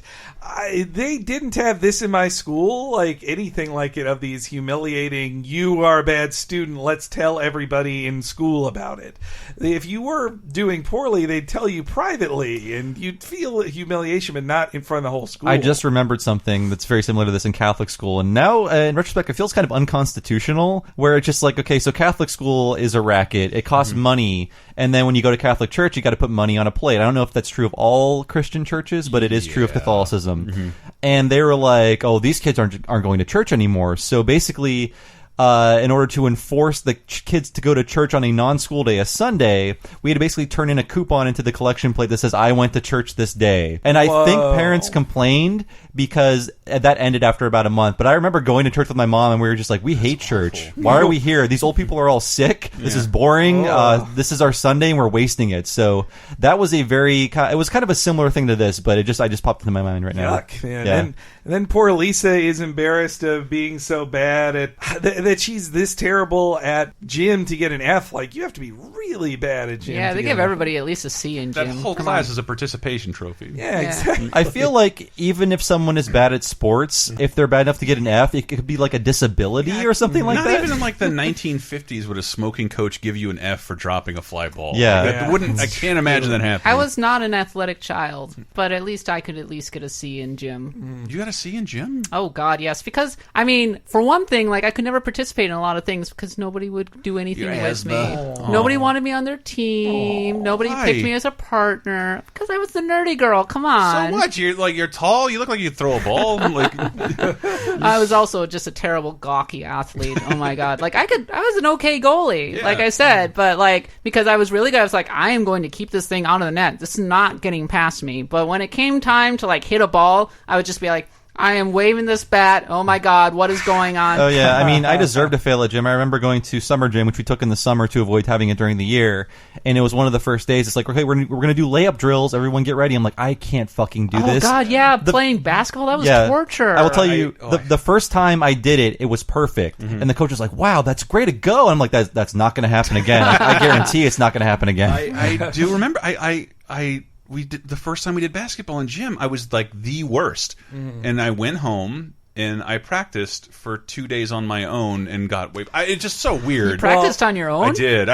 they didn't have this in my school, like anything like it, of these humiliating, you are a bad student, let's tell everybody in school about it. If you were doing poorly, they'd tell you privately, and you'd feel humiliation, but not in front of the whole school. I just remembered something that's very similar to this in Catholic school, and now, in retrospect, it feels kind of unconstitutional, where it's just like, okay, so Catholic school is a racket, it costs money, and then when you go to Catholic church, you got to put money on a plate. I don't know if that's true of all Christian churches, but it is true of Catholicism. And they were like, oh, these kids aren't going to church anymore, so basically, in order to enforce the kids to go to church on a non-school day, a Sunday, we had to basically turn in a coupon into the collection plate that says, I went to church this day. And I think parents complained because that ended after about a month. But I remember going to church with my mom, and we were just like, we hate church. Why are we here? These old people are all sick. This is boring. This is our Sunday, and we're wasting it. So that was it was kind of a similar thing to this, but I just popped into my mind right now. Yuck, man. Yeah. And then poor Lisa is embarrassed of being so bad at that she's this terrible at gym to get an F. Like, you have to be really bad at gym. Yeah, they give everybody at least a C in gym. That whole class is a participation trophy. Yeah, exactly. I feel like even if someone is bad at sports, if they're bad enough to get an F, it could be like a disability or something like that. Not even in like the 1950s would a smoking coach give you an F for dropping a fly ball. Yeah. I can't imagine that happening. I was not an athletic child, but at least I could get a C in gym. You got a C in gym? Oh, God, yes. Because, I mean, for one thing, like, I could never participate in a lot of things because nobody would do anything with me. Nobody wanted me on their team. Nobody picked me as a partner because I was the nerdy girl. Come on. So what? You're tall. You look like you could throw a ball. I was also just a terrible gawky athlete. Oh my God. Like I was an okay goalie, like I said, but like, because I was really good, I was like, I am going to keep this thing out of the net. This is not getting past me. But when it came time to like hit a ball, I would just be like, I am waving this bat. Oh my God, what is going on? Oh yeah, I mean, I deserve to fail at gym. I remember going to summer gym, which we took in the summer to avoid having it during the year. And it was one of the first days. It's like, okay, we're going to do layup drills. Everyone get ready. I'm like, I can't fucking do this. Oh God, yeah, playing basketball, that was torture. I will tell you, the first time I did it, it was perfect. And the coach was like, wow, that's great to go. And I'm like, that's not going to happen again. I guarantee it's not going to happen again. I do remember, we did the first time we did basketball in gym. I was like the worst, and I went home and I practiced for 2 days on my own and got way. It's just so weird. You practiced on your own? I did.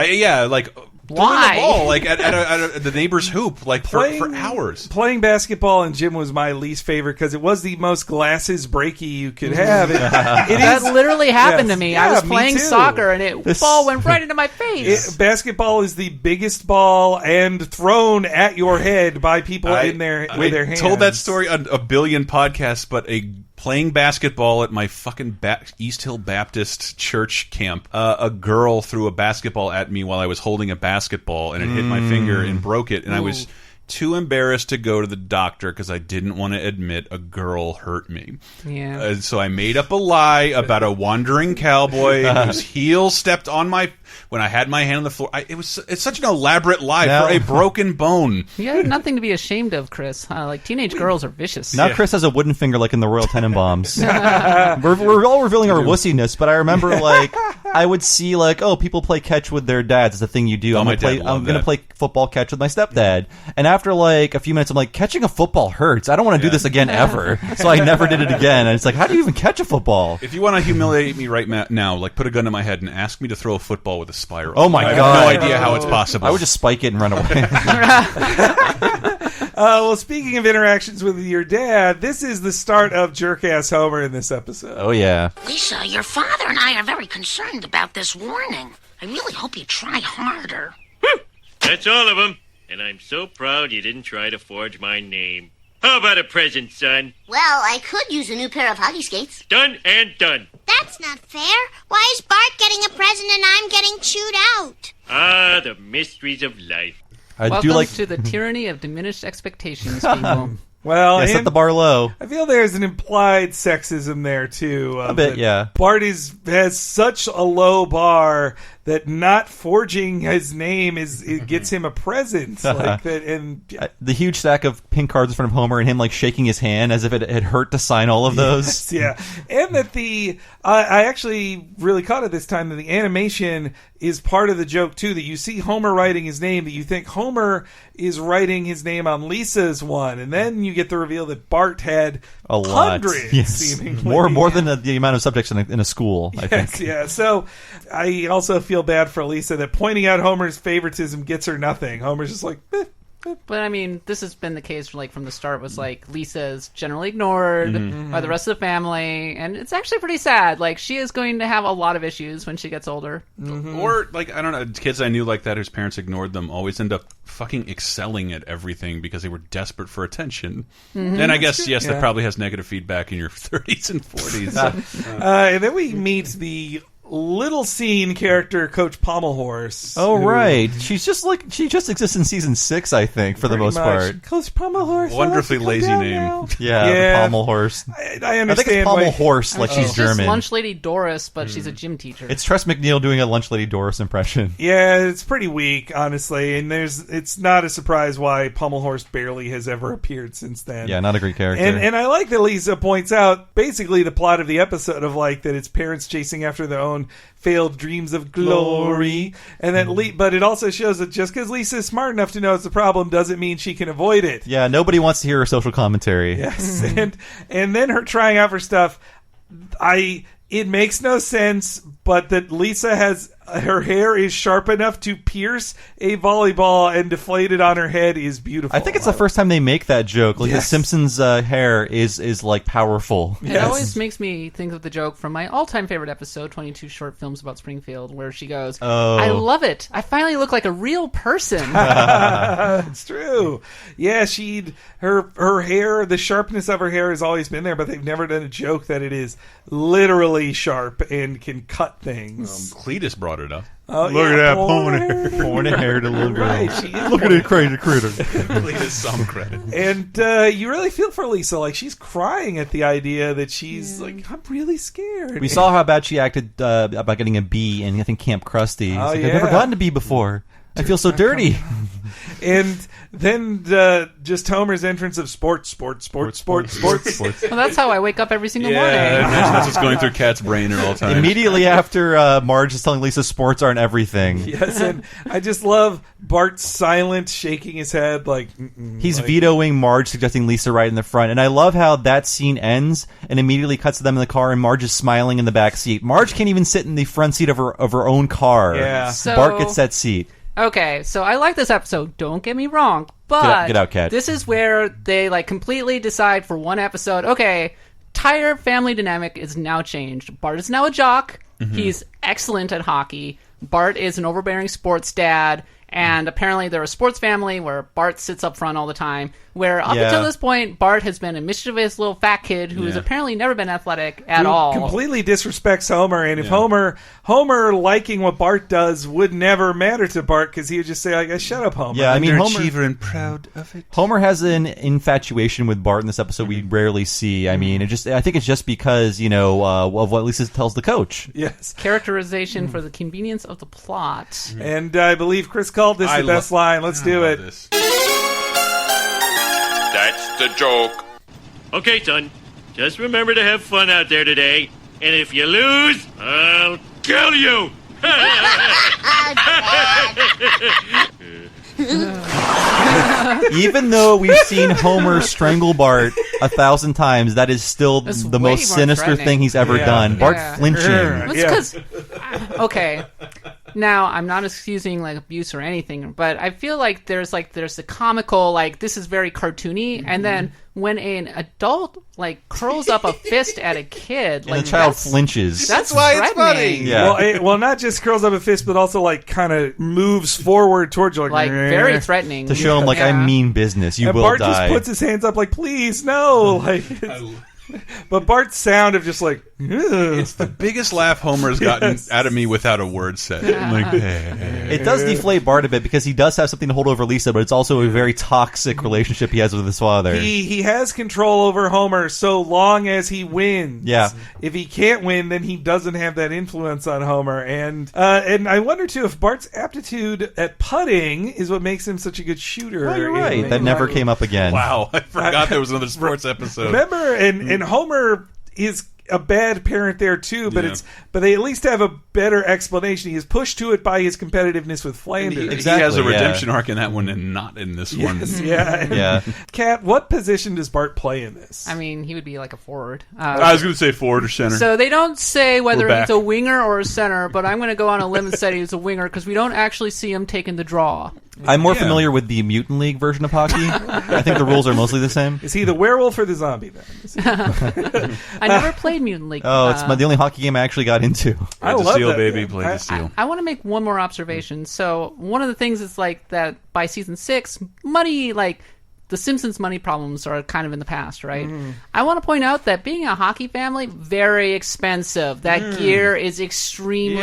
Why? The ball, like at the neighbor's hoop, like for hours. Playing basketball in gym was my least favorite because it was the most glasses breaky you could have. That literally happened to me. I was playing soccer and ball went right into my face. Basketball is the biggest ball and thrown at your head by people with their hands. I told that story on a billion podcasts, but playing basketball at my fucking East Hill Baptist church camp, a girl threw a basketball at me while I was holding a basketball, and it hit my finger and broke it, and I was too embarrassed to go to the doctor because I didn't want to admit a girl hurt me. Yeah. So I made up a lie about a wandering cowboy whose heel stepped on when I had my hand on the floor. It's such an elaborate lie for a broken bone. You have nothing to be ashamed of, Chris. Like, teenage girls are vicious. Now Chris has a wooden finger like in the Royal Tenenbaums. we're all revealing our wussiness, but I remember like I would see like, oh, people play catch with their dads. It's a thing you do. I'm going to play football catch with my stepdad. And after like a few minutes, I'm like, catching a football hurts. I don't want to do this again ever. So I never did it again. And it's like, how do you even catch a football? If you want to humiliate me right now, like put a gun to my head and ask me to throw a football with a spiral. Oh my God. I have no idea how it's possible. I would just spike it and run away. Well, speaking of interactions with your dad, this is the start of Jerkass Homer in this episode. Oh, yeah. Lisa, your father and I are very concerned about this warning. I really hope you try harder. That's all of them. And I'm so proud you didn't try to forge my name. How about a present, son? Well, I could use a new pair of hockey skates. Done and done. Thanks! That's not fair. Why is Bart getting a present and I'm getting chewed out? Ah, the mysteries of life. Welcome to the tyranny of diminished expectations, people. Well, set the bar low. I feel there's an implied sexism there too. A bit, yeah. Bart has such a low bar that not forging his name it gets him a present like that. And the huge stack of pink cards in front of Homer and him like shaking his hand as if it had hurt to sign all of those. Yes, yeah, and that I actually really caught it this time that the animation is part of the joke too. That you see Homer writing his name, that you think Homer is writing his name on Lisa's one, and then you get the reveal that Bart had a lot. Hundreds, yes. seemingly. More than the amount of subjects in a school. I think. Yeah. So I also feel bad for Lisa that pointing out Homer's favoritism gets her nothing. Homer's just like, But I mean, this has been the case from the start. Was like Lisa's generally ignored by the rest of the family, and it's actually pretty sad. Like she is going to have a lot of issues when she gets older. Or like I don't know, kids I knew like that whose parents ignored them always end up fucking excelling at everything because they were desperate for attention. And I guess that probably has negative feedback in your 30s and 40s. And then we meet the little scene character, Coach Pommelhorse. Oh, right. She just exists in season 6, I think, for the most part. Coach Pommelhorse. Wonderfully lazy name. Yeah, the Pommelhorse. I understand. I think it's Pommelhorse, like she's German. Just Lunch Lady Doris, but she's a gym teacher. It's Tress MacNeille doing a Lunch Lady Doris impression. Yeah, it's pretty weak, honestly, and it's not a surprise why Pommelhorse barely has ever appeared since then. Yeah, not a great character. And I like that Lisa points out basically the plot of the episode of like that it's parents chasing after their own failed dreams of glory, and then but it also shows that just because Lisa is smart enough to know it's a problem doesn't mean she can avoid it. Yeah, nobody wants to hear her social commentary. Yes, and then her trying out for stuff. It makes no sense, but that Lisa has her hair is sharp enough to pierce a volleyball and deflate it on her head is beautiful. I think it's the first time they make that joke. Like the Simpsons hair is like powerful. It always makes me think of the joke from my all-time favorite episode, 22 Short Films About Springfield, where she goes, I love it. I finally look like a real person. It's true. Yeah, her hair, the sharpness of her hair has always been there, but they've never done a joke that it is literally sharp and can cut things. Cletus brought it up. Oh, Look at that pony haired little girl. Right, Look at that crazy critter. Cletus some credit. And you really feel for Lisa. Like she's crying at the idea that she's like, I'm really scared. We saw how bad she acted about getting a B in I think Camp Krusty. I've never gotten a B before. I feel so dirty. And then just Homer's entrance of sports. Well, that's how I wake up every single morning. That's what's going through Kat's brain at all times. Immediately after Marge is telling Lisa sports aren't everything. Yes, and I just love Bart's silent shaking his head like... He's vetoing Marge suggesting Lisa right in the front. And I love how that scene ends and immediately cuts to them in the car and Marge is smiling in the back seat. Marge can't even sit in the front seat of her own car. Yeah. So, Bart gets that seat. Okay, so I like this episode, don't get me wrong, but get out, Kat. This is where they like completely decide for one episode, okay, entire family dynamic is now changed. Bart is now a jock, he's excellent at hockey, Bart is an overbearing sports dad, and apparently they're a sports family where Bart sits up front all the time, where up until this point, Bart has been a mischievous little fat kid who has apparently never been athletic at all. Completely disrespects Homer, and if Homer liking what Bart does would never matter to Bart because he would just say, like, shut up, Homer. Yeah, I mean, Underachiever and proud of it. Homer has an infatuation with Bart in this episode we rarely see. I mean, I think it's just because, of what Lisa tells the coach. Yes. Characterization for the convenience of the plot. And I believe Chris called this the best line. Let's do it. That's the joke. Okay, son. Just remember to have fun out there today. And if you lose, I'll kill you. Even though we've seen Homer strangle Bart 1,000 times, that is still the most sinister thing he's ever done. Bart flinching. It's because, okay, now I'm not excusing like abuse or anything, but I feel like there's the comical, like this is very cartoony, and then when an adult like curls up a fist at a kid, and the child flinches. That's why it's funny. Yeah. Well, not just curls up a fist, but also like kind of moves forward towards you, like very threatening to show him like I mean business. You and will Bart die. just puts his hands up like, please, no. Like, But Bart's sound of just like, it's the biggest laugh Homer has gotten out of me without a word said. Like, it does deflate Bart a bit because he does have something to hold over Lisa, but it's also a very toxic relationship he has with his father. He has control over Homer so long as he wins. Yeah. If he can't win, then he doesn't have that influence on Homer. And I wonder too if Bart's aptitude at putting is what makes him such a good shooter. Oh, you're right. That never came up again. Wow, I forgot there was another sports episode. Remember, and Homer is a bad parent there too, but but they at least have a better explanation. He is pushed to it by his competitiveness with Flanders. He has a redemption arc in that one and not in this one. Yeah. Kat, what position does Bart play in this? I mean, he would be like a forward. I was going to say forward or center. So they don't say whether he's a winger or a center, but I'm going to go on a limb and say he's a winger because we don't actually see him taking the draw. I'm more familiar with the Mutant League version of hockey. I think the rules are mostly the same. Is he the werewolf or the zombie then? I never played Mutant League. Oh, it's the only hockey game I actually got into. I love Steel, that. baby. Play the Steel. I want to make one more observation. So one of the things is like that by season 6, money, like the Simpsons money problems are kind of in the past, right? I want to point out that being a hockey family, very expensive. That gear is extremely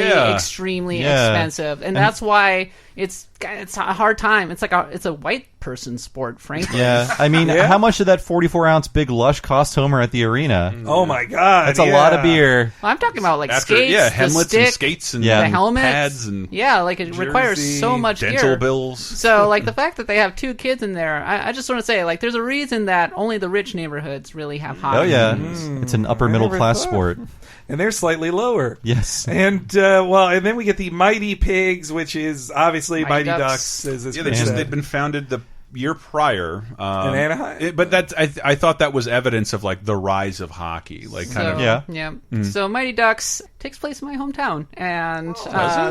expensive. And that's why it's a hard time. It's like it's a white person sport, frankly. Yeah, I mean, how much did that 44-ounce Big Lush cost Homer at the arena? Oh my God, that's a lot of beer. Well, I'm talking about like skates, helmets the stick, and skates and the helmets, pads and like it requires so much dental gear. bills. So like the fact that they have 2 kids in there, I just want to say like there's a reason that only the rich neighborhoods really have hockey. Oh yeah, it's an upper middle class sport. And they're slightly lower. Yes. And and then we get the Mighty Pigs, which is obviously Mighty Ducks. They'd been founded the year prior in Anaheim. But that I thought that was evidence of like the rise of hockey, like So Mighty Ducks takes place in my hometown, and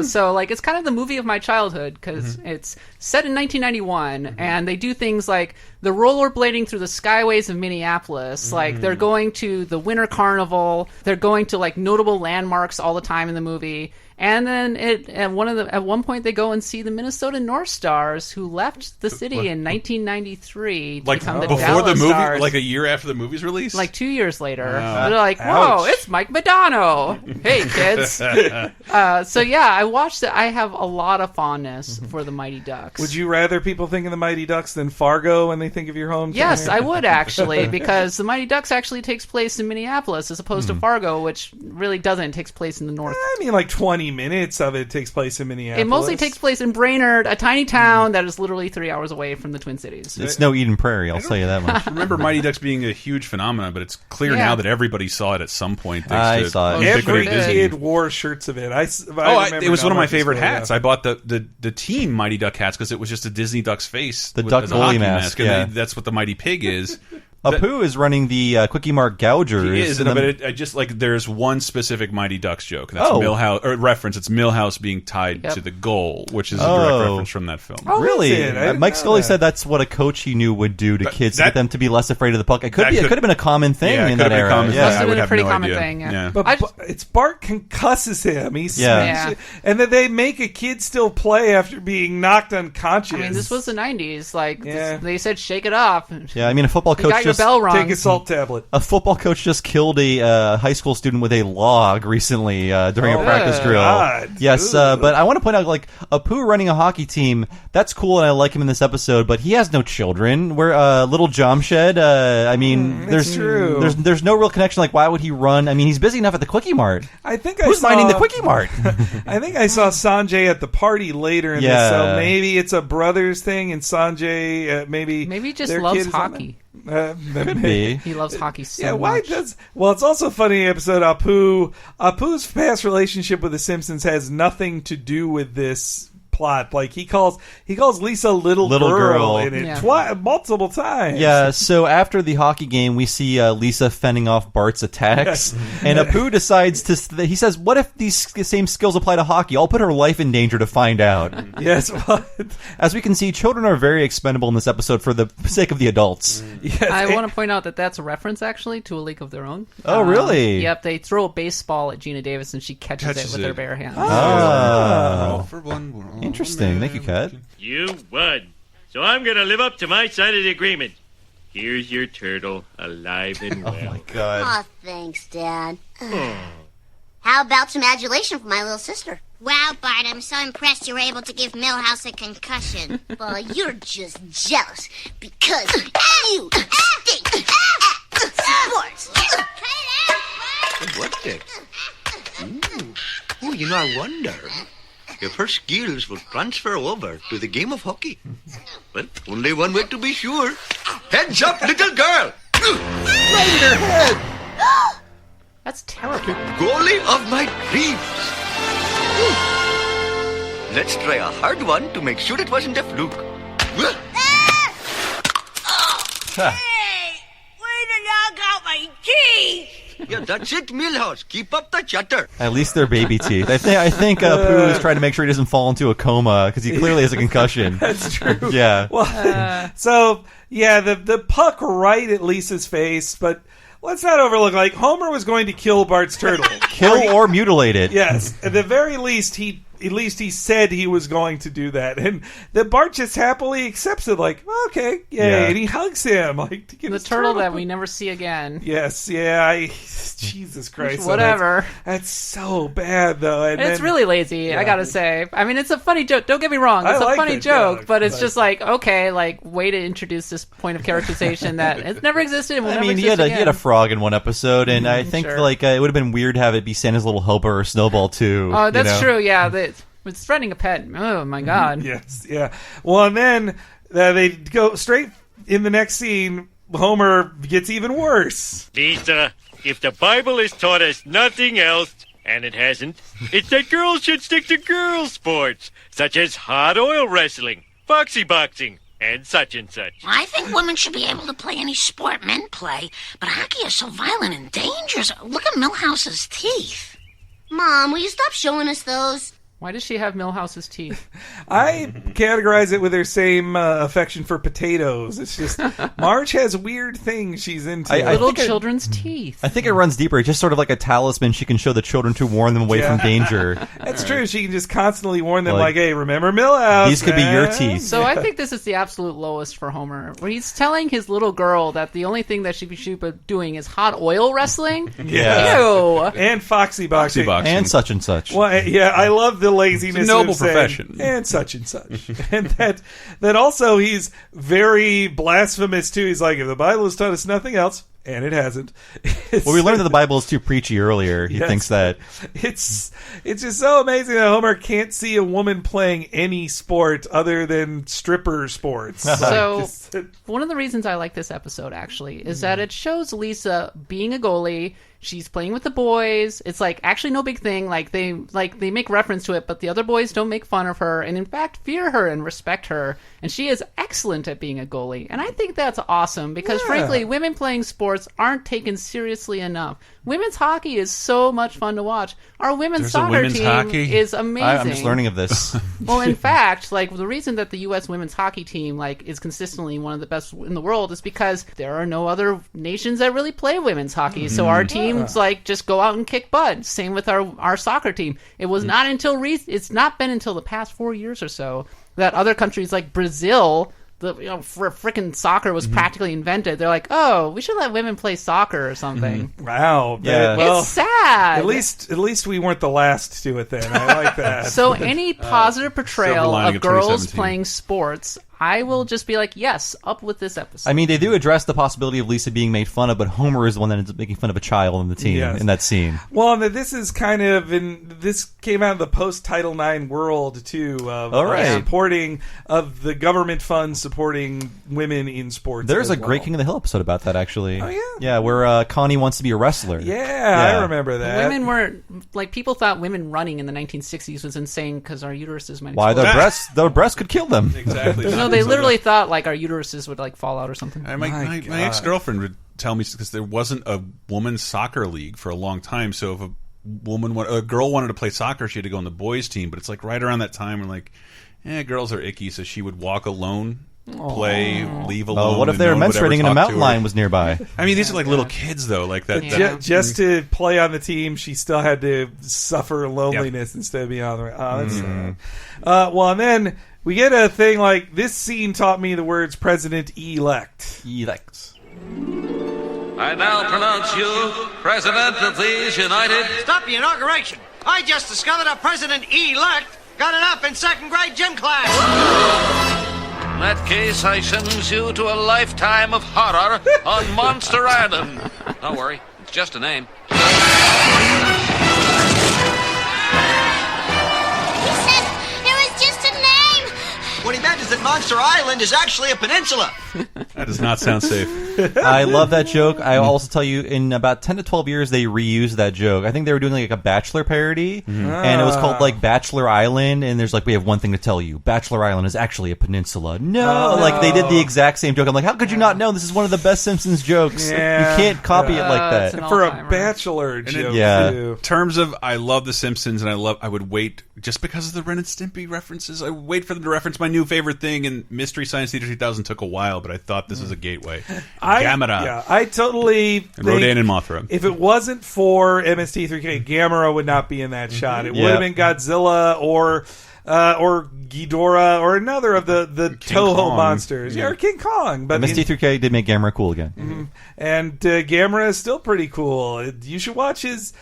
so like it's kind of the movie of my childhood because it's set in 1991, and they do things like the rollerblading through the skyways of Minneapolis. Like they're going to the Winter Carnival, they're going to like notable landmarks all the time in the movie. And then at one point they go and see the Minnesota North Stars, who left the city in 1993 to become the before Dallas the movie, Stars. like a year after the movie's release, like 2 years later. They're like, "Whoa, it's Mike Madonna!" Hey, kids. So yeah, I watched it. I have a lot of fondness for the Mighty Ducks. Would you rather people think of the Mighty Ducks than Fargo when they think of your hometown? Yes, I would actually, because the Mighty Ducks actually takes place in Minneapolis as opposed to Fargo, which really doesn't. It takes place in the north. I mean, like 20 minutes of it takes place in Minneapolis. It mostly takes place in Brainerd, a tiny town that is literally 3 hours away from the Twin Cities. It's no Eden Prairie, I'll tell you that much. I remember Mighty Ducks being a huge phenomenon, but it's clear now that everybody saw it at some point. I saw it. Every kid wore shirts of it. It was one of my favorite hats. I bought the team Mighty Duck hats because it was just a Disney Duck's face, the duck goalie mask. And that's what the Mighty Pig is. Apu is running the Quickie Mart Gougers. He is, but I just like there's one specific Mighty Ducks joke. And that's Milhouse or reference. It's Milhouse being tied to the goal, which is a direct reference from that film. Oh, really? Mike Scully said that's what a coach he knew would do to kids to get them to be less afraid of the puck. It could have been a common thing in that era. Must have been a pretty common thing. Yeah. But it's Bart concusses him. And then they make a kid still play after being knocked unconscious. I mean, this was the 90s. Like they said, shake it off. Yeah, I mean, a football coach just bell rung. Take a salt tablet. A football coach just killed a high school student with a log recently during a practice drill. God. Yes, but I want to point out, like, Apu running a hockey team, that's cool, and I like him in this episode, but he has no children. We're little Jomshed. I mean, there's no real connection. Like, why would he run? I mean, he's busy enough at the Quickie Mart. Who's minding the Quickie Mart? I think I saw Sanjay at the party later in this, so maybe it's a brothers thing, and Sanjay maybe just loves hockey. Could be. He loves hockey so much. Well, it's also funny in the episode Apu's past relationship with the Simpsons has nothing to do with this plot. Like he calls Lisa little girl in it multiple times. Yeah, so after the hockey game we see Lisa fending off Bart's attacks and Apu decides he says, what if these same skills apply to hockey? I'll put her life in danger to find out. Yes. As we can see, children are very expendable in this episode for the sake of the adults. Yes. I want to point out that that's a reference actually to A League of Their Own. Oh, really? Yep, they throw a baseball at Gina Davis and she catches it with her bare hands. For one, interesting. Thank you, Kat. You won. So I'm going to live up to my side of the agreement. Here's your turtle, alive and well. Oh my God. Aw, thanks, Dad. How about some adulation for my little sister? Wow, Bart, I'm so impressed you were able to give Milhouse a concussion. Well, you're just jealous because you stink at sports. What the? Oh, I wonder if her skills will transfer over to the game of hockey. Well, only one way to be sure. Heads up, little girl! Right in her head! That's terrible. Goalie of my dreams. Let's try a hard one to make sure it wasn't a fluke. Hey, way to knock out my teeth! Yeah, that's it, Milhouse. Keep up the chatter. At least they're baby teeth. I think Pooh is trying to make sure he doesn't fall into a coma because he clearly has a concussion. That's true. Yeah. Well, so yeah, the puck right at Lisa's face, but let's not overlook. Like Homer was going to kill Bart's turtle, Kill or mutilate it. Yes, at the very least he said he was going to do that, and the Bart just happily accepts it. Like, okay, yay, Yeah. and he hugs him like to get The his turtle that we never see again. Yes, yeah, Jesus Christ, Whatever. That's so bad though. And It's then- really lazy, Yeah. I gotta say. I mean, it's a funny joke. Don't get me wrong. It's I a like funny that joke, joke, but it's but- just like, okay, like, way to introduce this point of characterization that it's never existed and will I never mean, he exist had again. a frog in one episode, and I think Sure. like it would have been weird to have it be Santa's little helper or Snowball too. Oh, that's you know? true, yeah. With threatening a pet. Oh, my God. Yes, yeah. Well, and then they go straight in the next scene. Homer gets even worse. Lisa, if the Bible has taught us nothing else, and it hasn't, it's that girls should stick to girls' sports, such as hot oil wrestling, foxy boxing, and such. I think women should be able to play any sport men play, but hockey is so violent and dangerous. Look at Milhouse's teeth. Mom, will you stop showing us those? Why does she have Milhouse's teeth? I categorize it with her same affection for potatoes. It's just Marge has weird things she's into. Little children's teeth. I think it runs deeper. It's just sort of like a talisman she can show the children to warn them away from danger. That's true. She can just constantly warn them, like, hey, remember Milhouse. These could be your teeth. So I think this is the absolute lowest for Homer, where he's telling his little girl that the only thing that she should be doing is hot oil wrestling. Yeah. Ew. And foxy boxing. And such and such. Well, yeah, I love the laziness. It's a noble of saying, profession. and such, and that also he's very blasphemous too. He's like, if the Bible has taught us nothing else, and it hasn't. Well, we learned that the Bible is too preachy earlier. He Yes. thinks that. It's just so amazing that Homer can't see a woman playing any sport other than stripper sports. So one of the reasons I like this episode actually is that it shows Lisa being a goalie. She's playing with the boys. It's like actually no big thing. Like they make reference to it, but the other boys don't make fun of her and in fact fear her and respect her. And she is excellent at being a goalie. And I think that's awesome because frankly, women playing sports aren't taken seriously enough. Women's hockey is so much fun to watch. Our women's soccer team is amazing. I'm just learning of this. Well, in fact, like the reason that the U.S. women's hockey team like is consistently one of the best in the world is because there are no other nations that really play women's hockey. So our teams like just go out and kick butt. Same with our soccer team. It was not until it's not been until the past 4 years or so that other countries like Brazil, frickin' soccer was practically invented. They're like, oh, we should let women play soccer or something. Wow. Yeah. Well, It's sad. At least we weren't the last to it then. I like that. So any positive portrayal silver lining of of girls 2017. playing sports, I will just be like, yes, up with this episode. I mean, they do address the possibility of Lisa being made fun of, but Homer is the one that ends up making fun of a child in the team Yes. in that scene. Well, this is kind of this came out of the post Title IX world too. Of All right. supporting of the government funds supporting women in sports. There's as a great well. King of the Hill episode about that, actually. Oh, yeah? Yeah, where Connie wants to be a wrestler. Yeah, I remember that. Women were like people thought women running in the 1960s was insane because our uteruses might. Why explode. their breasts could kill them. Exactly. No, they literally thought like our uteruses would like fall out or something. My ex-girlfriend would tell me because there wasn't a women's soccer league for a long time. So if a girl wanted to play soccer, she had to go on the boys' team. But it's like right around that time when girls are icky, so she would walk alone play, leave alone. What if and they were no one would ever menstruating and a talk mountain to her. lion was nearby? I mean, these are like little kids, though. Like that. Just to play on the team, she still had to suffer loneliness instead of being on the right. Oh, that's sad. Well, and then we get a thing like, this scene taught me the words President-elect. Elect. I now pronounce you President of these United... Stop the inauguration. I just discovered a President-elect got it up in second grade gym class. In that case, I sentence you to a lifetime of horror on Monster Island. Don't worry, it's just a name. What he meant is that Monster Island is actually a peninsula. That does not sound safe. I love that joke. I also tell you, in about 10 to 12 years, they reused that joke. I think they were doing like a Bachelor parody, and it was called like Bachelor Island, and there's like, we have one thing to tell you. Bachelor Island is actually a peninsula. No! Like, they did the exact same joke. I'm like, how could you not know? This is one of the best Simpsons jokes. Yeah. You can't copy it like that. For a Bachelor joke, In terms of, I love The Simpsons, and I would wait, just because of the Ren and Stimpy references, I would wait for them to reference my new favorite thing, and Mystery Science Theater 3000 took a while, but I thought this was a gateway. Gamera. Yeah, I totally and Rodan and Mothra. If it wasn't for MST3K, Gamera would not be in that shot. It would have been Godzilla or Ghidorah or another of the Toho Kong. monsters. Yeah, or King Kong. But MST3K did make Gamera cool again. And Gamera is still pretty cool. You should watch his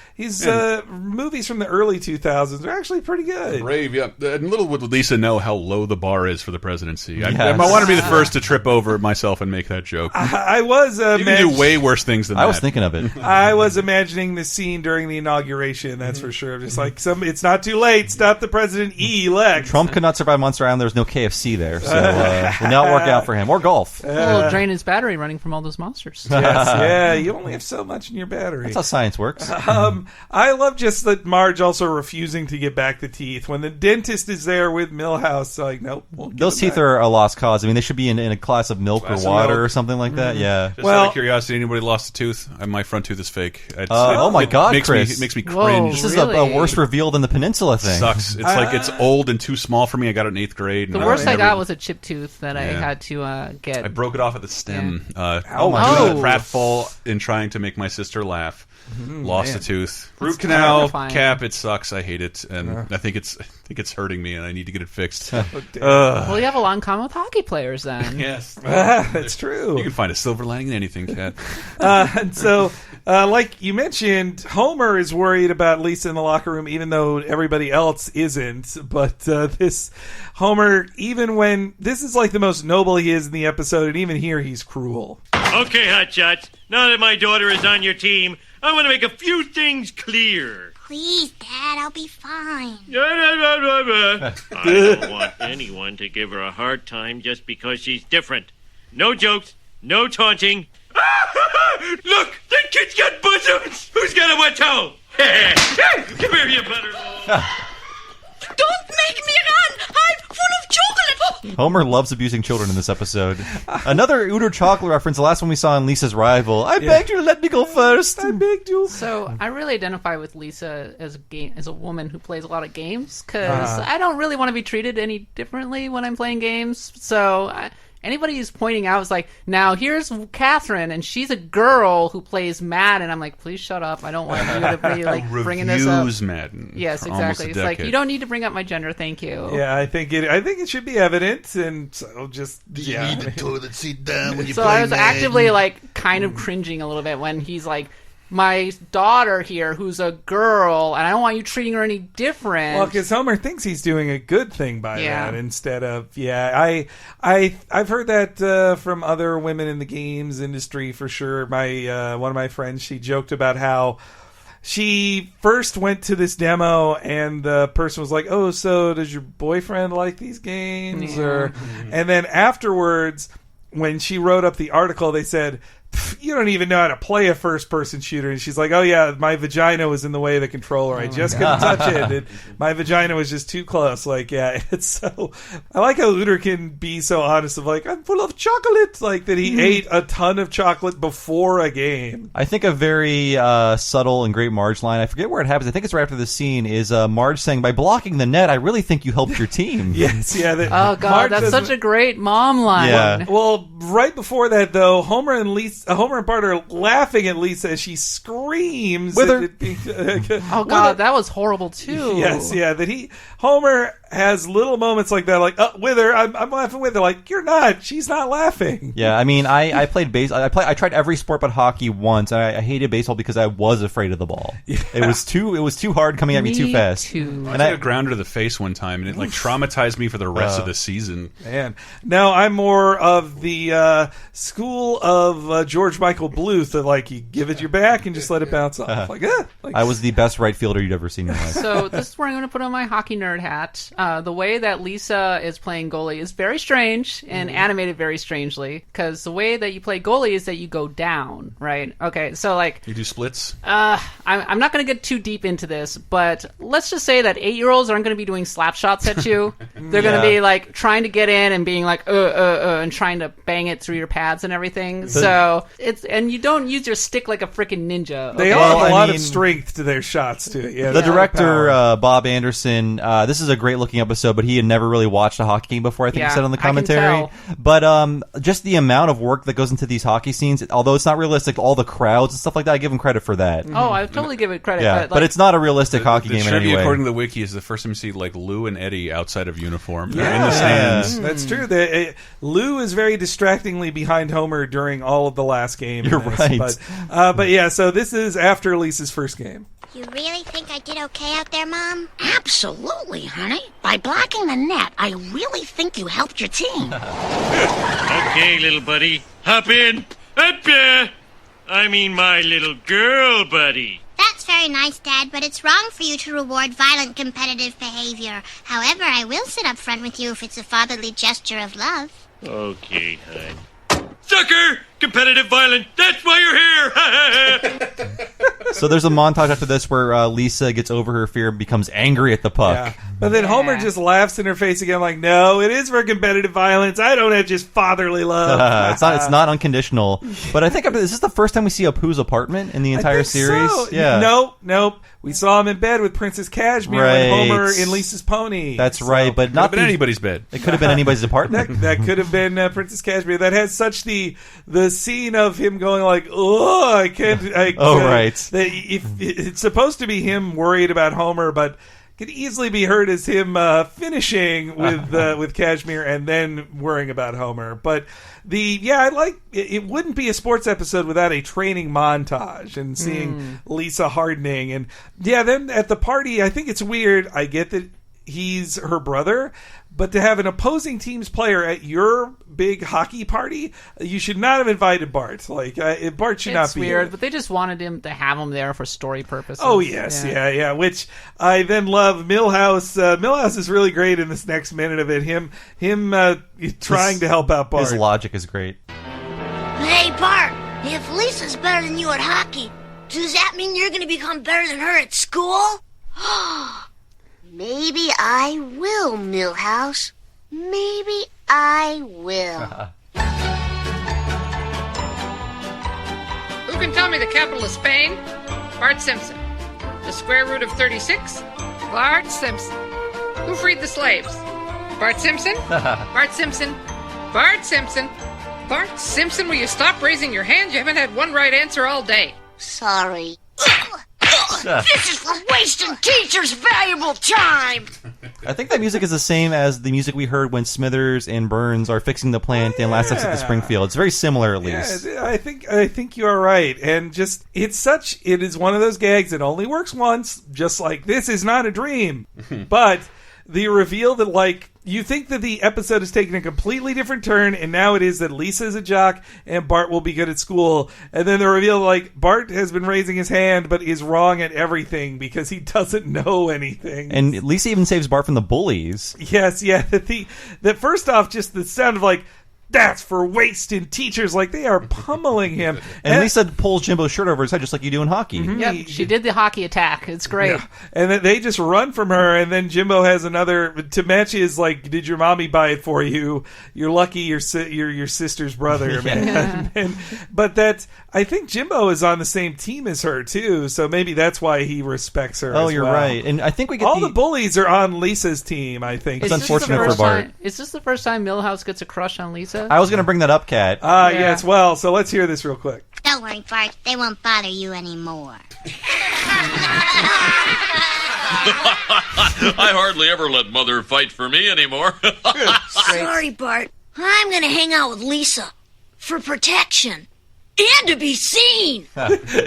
movies from the early 2000s. They're actually pretty good. Brave, yeah. And little would Lisa know how low the bar is for the presidency. Yes. I want to be the first to trip over myself and make that joke. I was you can do way worse things than that. I was thinking of it. I was imagining the scene during the inauguration, that's for sure. Just like, it's not too late. Stop the president-elect. Trump could not survive Monster Island. There was no KFC there, so will not work out for him. Or golf. Well, drain his battery running from all those monsters. Yes, yeah, you only have so much in your battery. That's how science works. I love just that Marge also refusing to get back the teeth. When the dentist is there with Milhouse, like, nope. Those teeth are a lost cause. I mean, they should be in a glass of milk or water or something like that. Yeah. Just out of curiosity, anybody lost a tooth? My front tooth is fake. Oh my God, Chris. It makes me cringe. This is a worse reveal than the Peninsula thing. Sucks. It's like it's old and too small for me. I got it in 8th grade. The worst I got was a chipped tooth that I had to get. I broke it off at the stem. my doing God. a pratfall in trying to make my sister laugh. Lost man. a tooth. Root canal, terrifying. cap. It sucks. I hate it, and I think it's hurting me, and I need to get it fixed. Well, you have a lot in common with hockey players then. Yes, that's true. You can find a silver lining in anything, Kat. And so, like you mentioned, Homer is worried about Lisa in the locker room, even though everybody else isn't. But this Homer, even when this is like the most noble he is in the episode, and even here he's cruel. Okay, Hotshots. Now that my daughter is on your team, I want to make a few things clear. Please, Dad, I'll be fine. I don't want anyone to give her a hard time just because she's different. No jokes, no taunting. Look, that kid's got bosoms. Who's got a wet towel? Come here, you butterball. Don't make me run! I'm full of chocolate! Homer loves abusing children in this episode. Another Udo Chocolate reference, the last one we saw in Lisa's Rival. I begged you to let me go first. I begged you. So I really identify with Lisa as a woman who plays a lot of games, because I don't really want to be treated any differently when I'm playing games. So anybody who's pointing out is like, now here's Catherine, and she's a girl who plays Madden. I'm like, please shut up. I don't want you to be like bringing this up. Reviews Madden. Yes, exactly. It's like, you don't need to bring up my gender. Thank you. Yeah, I think it should be evident, and so just You need the toilet seat down when you so play I was Madden. actively like kind of cringing a little bit when he's like, my daughter here who's a girl, and I don't want you treating her any different. Well, because Homer thinks he's doing a good thing by that instead of I've heard that from other women in the games industry for sure. My one of my friends, she joked about how she first went to this demo and the person was like, "Oh, so does your boyfriend like these games?" And then afterwards, when she wrote up the article, they said, you don't even know how to play a first-person shooter. And she's like, oh, yeah, my vagina was in the way of the controller. I just couldn't touch it. And my vagina was just too close. Like, yeah, it's so... I like how Uter can be so honest of, like, I'm full of chocolate. Like, that he ate a ton of chocolate before a game. I think a very subtle and great Marge line, I forget where it happens, I think it's right after the scene, is Marge saying, by blocking the net, I really think you helped your team. Yes, yeah. Oh, God, Marge that's such a great mom line. Yeah. Well, right before that, though, Homer and Bart are laughing at Lisa as she screams. Oh, God, that was horrible, too. Yes, yeah. Homer has little moments like that, like, with her, I'm laughing with her. Like, you're not. She's not laughing. Yeah, I mean, I played baseball. I tried every sport but hockey once, and I hated baseball because I was afraid of the ball. Yeah. It was too hard coming at me too fast. Too. I got a grounder to the face one time, and it like traumatized me for the rest of the season. Man, now I'm more of the school of George Michael Bluth, that like you give it your back and just let it bounce off. I was the best right fielder you'd ever seen in your life. So this is where I'm going to put on my hockey nerd hat. The way that Lisa is playing goalie is very strange and animated very strangely, because the way that you play goalie is that you go down, right? Okay, so like... You do splits? I'm not going to get too deep into this, but let's just say that 8-year-olds aren't going to be doing slap shots at you. They're going to be like trying to get in and being like, and trying to bang it through your pads and everything. So and you don't use your stick like a freaking ninja. Okay? They all have a lot of strength to their shots, too. Yeah, the director, Bob Anderson, this is a great looking episode, but he had never really watched a hockey game before, I think he said on the commentary. But just the amount of work that goes into these hockey scenes, although it's not realistic, all the crowds and stuff like that, I give him credit for that. Oh, I totally give it credit. Yeah, but it's not a realistic hockey game in any way. According to the wiki, is the first time you see like Lou and Eddie outside of uniform in the stands. That's true. Lou is very distractingly behind Homer during all of the last game. You're right. But yeah, so this is after Lisa's first game. You really think I did okay out there, Mom? Absolutely, honey. By blocking the net, I really think you helped your team. Okay, little buddy. Hop in. Up there. I mean my little girl buddy. That's very nice, Dad, but it's wrong for you to reward violent competitive behavior. However, I will sit up front with you if it's a fatherly gesture of love. Okay, hon. Sucker! Competitive violent. That's why you're here. So there's a montage after this where Lisa gets over her fear and becomes angry at the puck. Yeah. But then Homer just laughs in her face again, like, no, it is for competitive violence. I don't have just fatherly love. It's not unconditional. But I think this is the first time we see Apu's apartment in the entire series. So. Yeah. Nope. We saw him in bed with Princess Cashmere and Homer in Lisa's pony. That's right, but not anybody's bed. It could have been anybody's apartment. That could have been Princess Cashmere. That has such the scene of him going like, oh, I can't. Right. It's supposed to be him worried about Homer, but could easily be heard as him finishing with Cashmere and then worrying about Homer. But I like it. Wouldn't be a sports episode without a training montage and seeing Lisa hardening. And then at the party, I think it's weird. I get that he's her brother, but to have an opposing team's player at your big hockey party, you should not have invited Bart. Like Bart should not be. It's weird, here. but they just wanted him to have him there for story purposes. Oh yes, yeah. Which I then love. Milhouse. Milhouse is really great in this next minute of it. Him trying to help out Bart. His logic is great. Hey Bart, if Lisa's better than you at hockey, does that mean you're going to become better than her at school? Maybe I will, Milhouse. Maybe I will. Who can tell me the capital of Spain? Bart Simpson. The square root of 36? Bart Simpson. Who freed the slaves? Bart Simpson? Bart Simpson? Bart Simpson? Bart Simpson, will you stop raising your hand? You haven't had one right answer all day. Sorry. This is for wasting teachers' valuable time. I think that music is the same as the music we heard when Smithers and Burns are fixing the plant in Last Exit to Springfield. It's very similar, at least. Yeah, I think you are right, and just it is one of those gags that only works once. Just like this is not a dream, but the reveal that like. You think that the episode has taken a completely different turn, and now it is that Lisa is a jock and Bart will be good at school. And then the reveal, like, Bart has been raising his hand, but is wrong at everything because he doesn't know anything. And Lisa even saves Bart from the bullies. Yes, yeah. That first off, just the sound of, like, that's for wasting teachers. Like, they are pummeling him. And Lisa pulls Jimbo's shirt over his head just like you do in hockey. Yep, she did the hockey attack. It's great. Yeah. And then they just run from her, and then Jimbo has another to match his, like, did your mommy buy it for you? You're lucky you're your sister's brother, man. But I think Jimbo is on the same team as her, too, so maybe that's why he respects her. Oh, you're right. And I think we get all the bullies are on Lisa's team, I think. It's unfortunate for Bart. Is this the first time Milhouse gets a crush on Lisa? I was going to bring that up, Kat. Yes, well, so let's hear this real quick. Don't worry, Bart. They won't bother you anymore. I hardly ever let Mother fight for me anymore. Sorry, Bart. I'm going to hang out with Lisa for protection. And to be seen!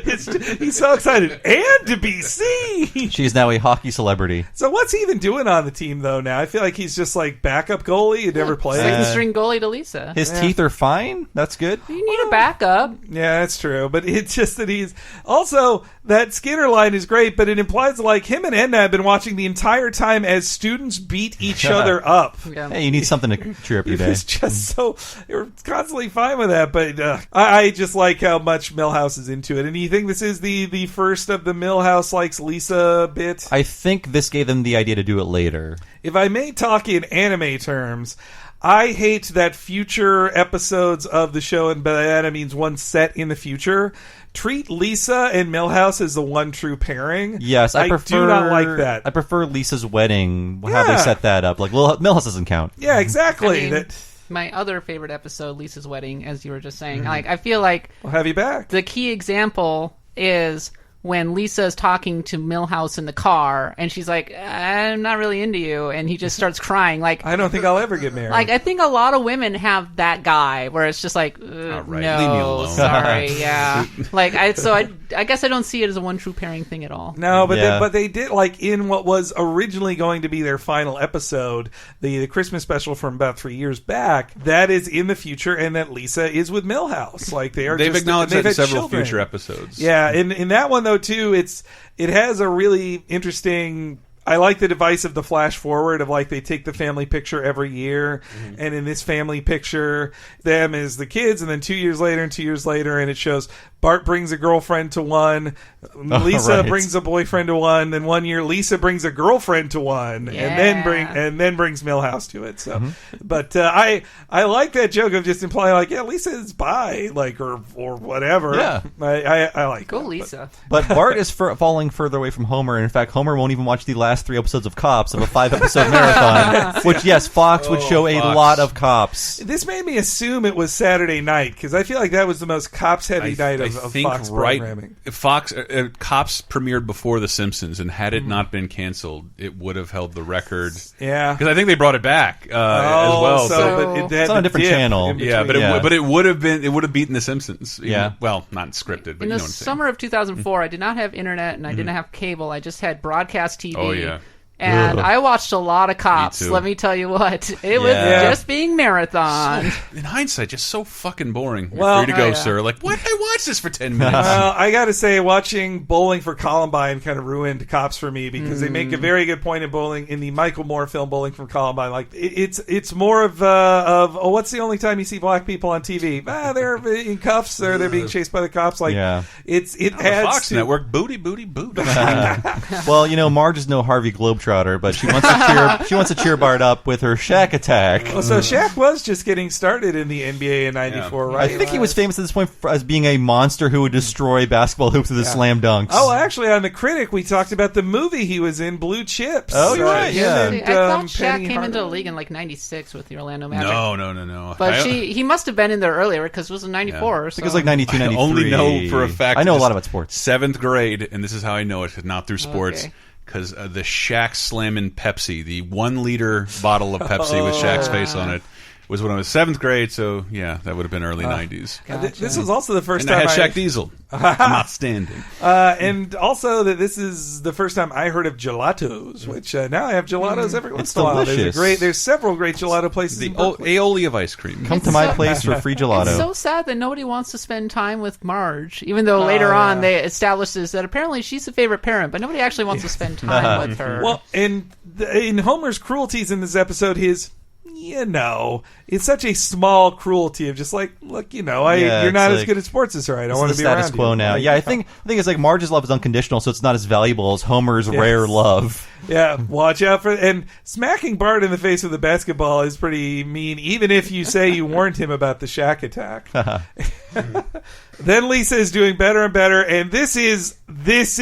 He's so excited. And to be seen! She's now a hockey celebrity. So what's he even doing on the team, though, now? I feel like he's just, like, backup goalie. He never plays. Second-string goalie to Lisa. His teeth are fine. That's good. You need a backup. Yeah, that's true. But it's just that he's... Also, that Skinner line is great, but it implies, like, him and Edna have been watching the entire time as students beat each other up. Yeah. Hey, you need something to cheer up your day. It's just so... You're constantly fine with that, but I just like how much Milhouse is into it. And you think this is the first of the Milhouse likes Lisa bit? I think this gave them the idea to do it later. If I may talk in anime terms, I hate that future episodes of the show, and by that I means one set in the future, treat Lisa and Milhouse as the one true pairing. Yes, I prefer, do not like that. I prefer Lisa's wedding, how they set that up. Like, Milhouse doesn't count. Yeah, exactly. I mean, my other favorite episode, Lisa's Wedding, as you were just saying. Like, I feel like we'll have you back. The key example is when Lisa is talking to Milhouse in the car, and she's like, I'm not really into you, and he just starts crying. Like, I don't think I'll ever get married. Like, I think a lot of women have that guy where it's just like, right, no, leave me alone. sorry, yeah. Like, I guess I don't see it as a one true pairing thing at all. No, but they did, like, in what was originally going to be their final episode, the Christmas special from about 3 years back, that is in the future, and that Lisa is with Milhouse. Like, they've acknowledged that in several children. future episodes. Yeah, in that one though too, it has a really interesting. I like the device of the flash forward of, like, they take the family picture every year, and in this family picture, them as the kids, and then 2 years later and 2 years later, and it shows Bart brings a girlfriend to one, Lisa brings a boyfriend to one, then 1 year Lisa brings a girlfriend to one, and then brings Milhouse to it. So, but I like that joke of just implying, like, yeah, Lisa is bi, like, or whatever. Yeah, I like go that, Lisa. But Bart is falling further away from Homer. And in fact, Homer won't even watch the last 3 episodes of Cops of a 5-episode marathon. Which, yes, Fox would show a lot of Cops. This made me assume it was Saturday night, because I feel like that was the most Cops-heavy night of Fox programming. Fox Cops premiered before The Simpsons, and had it not been canceled, it would have held the record. Yeah, because I think they brought it back as well. But it's on a different channel. Yeah, but it would have beaten The Simpsons. Yeah, well, not scripted, but in you know the what I'm saying. summer of 2004, I did not have internet and I didn't have cable. I just had broadcast TV. Oh yeah. And I watched a lot of Cops. Let me tell you what. It was just being marathon. So, in hindsight, just so fucking boring. Well, You're free to go, sir. Like, what? I watched this for 10 minutes. Well, I got to say, watching Bowling for Columbine kind of ruined Cops for me, because they make a very good point in the Michael Moore film Bowling for Columbine. Like, it's more of what's the only time you see black people on TV? They're in cuffs, or they're being chased by the cops. Like, it adds the Fox to Network. Booty. Well, you know, Marge is no Harvey Globetrotter, but she wants to cheer Bart up with her Shaq attack. Well, so Shaq was just getting started in the NBA in '94, right? I think he was famous at this point as being a monster who would destroy basketball hoops with his slam dunks. Oh, actually, on The Critic, we talked about the movie he was in, Blue Chips. Oh, you're right. Yeah, I thought Shaq came into the league in like '96 with the Orlando Magic. No. But he must have been in there earlier, because it was in '94. Yeah. I think it was like '92, '93. I only know for a fact. I know a lot about sports. 7th grade, and this is how I know it, not through sports. Okay. Because the Shaq Slammin' Pepsi, the 1 liter bottle of Pepsi with Shaq's face on it, was when I was 7th grade. So yeah, that would have been early '90s. Gotcha. This was also the first and time I had Shaq Diesel. I'm outstanding. And also that this is the first time I heard of gelatos, which now I have gelatos every once in a while. There's several great gelato places. The aioli of ice cream. Come to my place for free gelato. It's so sad that nobody wants to spend time with Marge, even though later on they establishes that apparently she's a favorite parent, but nobody actually wants to spend time with her. Well, and in Homer's cruelties in this episode, his it's such a small cruelty of just like, look, you're not as good at sports as her. I don't want to be around you. Status quo now. I think it's like Marge's love is unconditional, so it's not as valuable as Homer's rare love. Yeah, watch out for and smacking Bart in the face with a basketball is pretty mean, even if you say you warned him about the shack attack. Then Lisa is doing better and better, and this is the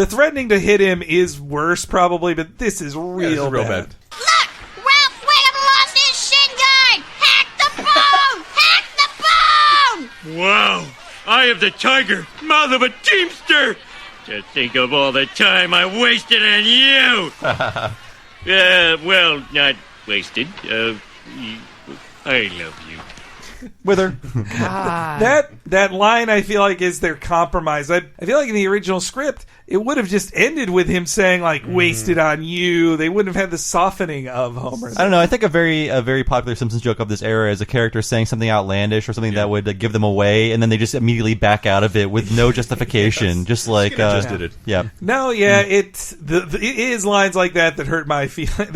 threatening to hit him is worse probably, but this is real bad. Look! Ralph Wiggum lost his shin guard! Hack the bone! Hack the bone! Wow! I have the tiger mouth of a teamster! To think of all the time I wasted on you! Well, not wasted. I love you. With her. That line, I feel like, is their compromise. I feel like in the original script, it would have just ended with him saying, like, wasted on you. They wouldn't have had the softening of Homer. I don't know. I think a very popular Simpsons joke of this era is a character saying something outlandish or something that would give them away, and then they just immediately back out of it with no justification. Just like... just did it. Yeah. No, yeah, it is lines like that hurt my feeling,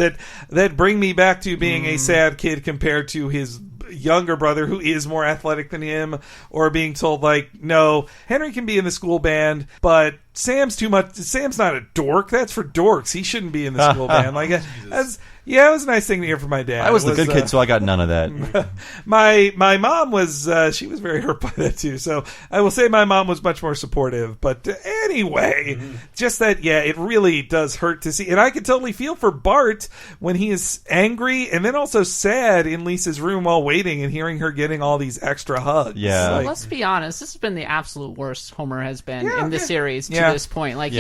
that bring me back to being a sad kid compared to his younger brother who is more athletic than him, or being told like, no, Henry can be in the school band, but Sam's too much. Sam's not a dork. That's for dorks. He shouldn't be in the school band. Like, it was a nice thing to hear from my dad. I was the good kid, so I got none of that. My mom was she was very hurt by that too. So I will say my mom was much more supportive. But anyway, just that, it really does hurt to see. And I could totally feel for Bart when he is angry and then also sad in Lisa's room while waiting and hearing her getting all these extra hugs. Yeah. Well, let's be honest. This has been the absolute worst Homer has been in this series to this point. Like,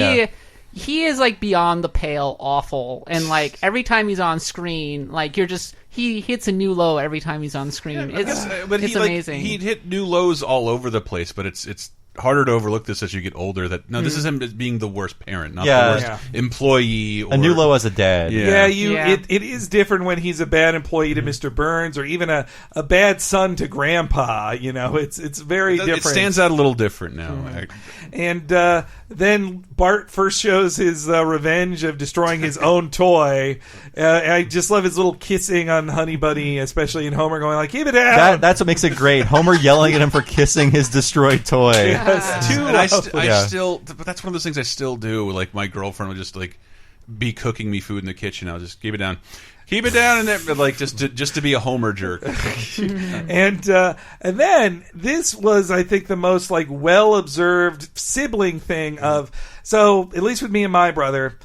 he is like beyond the pale awful, and like every time he's on screen, like he hits a new low every time he's on screen. It's amazing. He'd hit new lows all over the place, but it's harder to overlook this as you get older. That this is him as being the worst parent, not the worst employee. Or, a new low as a dad. It is different when he's a bad employee to Mr. Burns, or even a bad son to Grandpa. It's very different. It stands out a little different now. And then Bart first shows his revenge of destroying his own toy. I just love his little kissing on Honey Bunny, especially in Homer going like, keep it down. That's what makes it great. Homer yelling at him for kissing his destroyed toy. I still, but that's one of those things I still do. Like, my girlfriend would just like be cooking me food in the kitchen. I'll just keep it down, and then like just to be a Homer jerk. And then this was, I think, the most like well observed sibling thing of, so at least with me and my brother,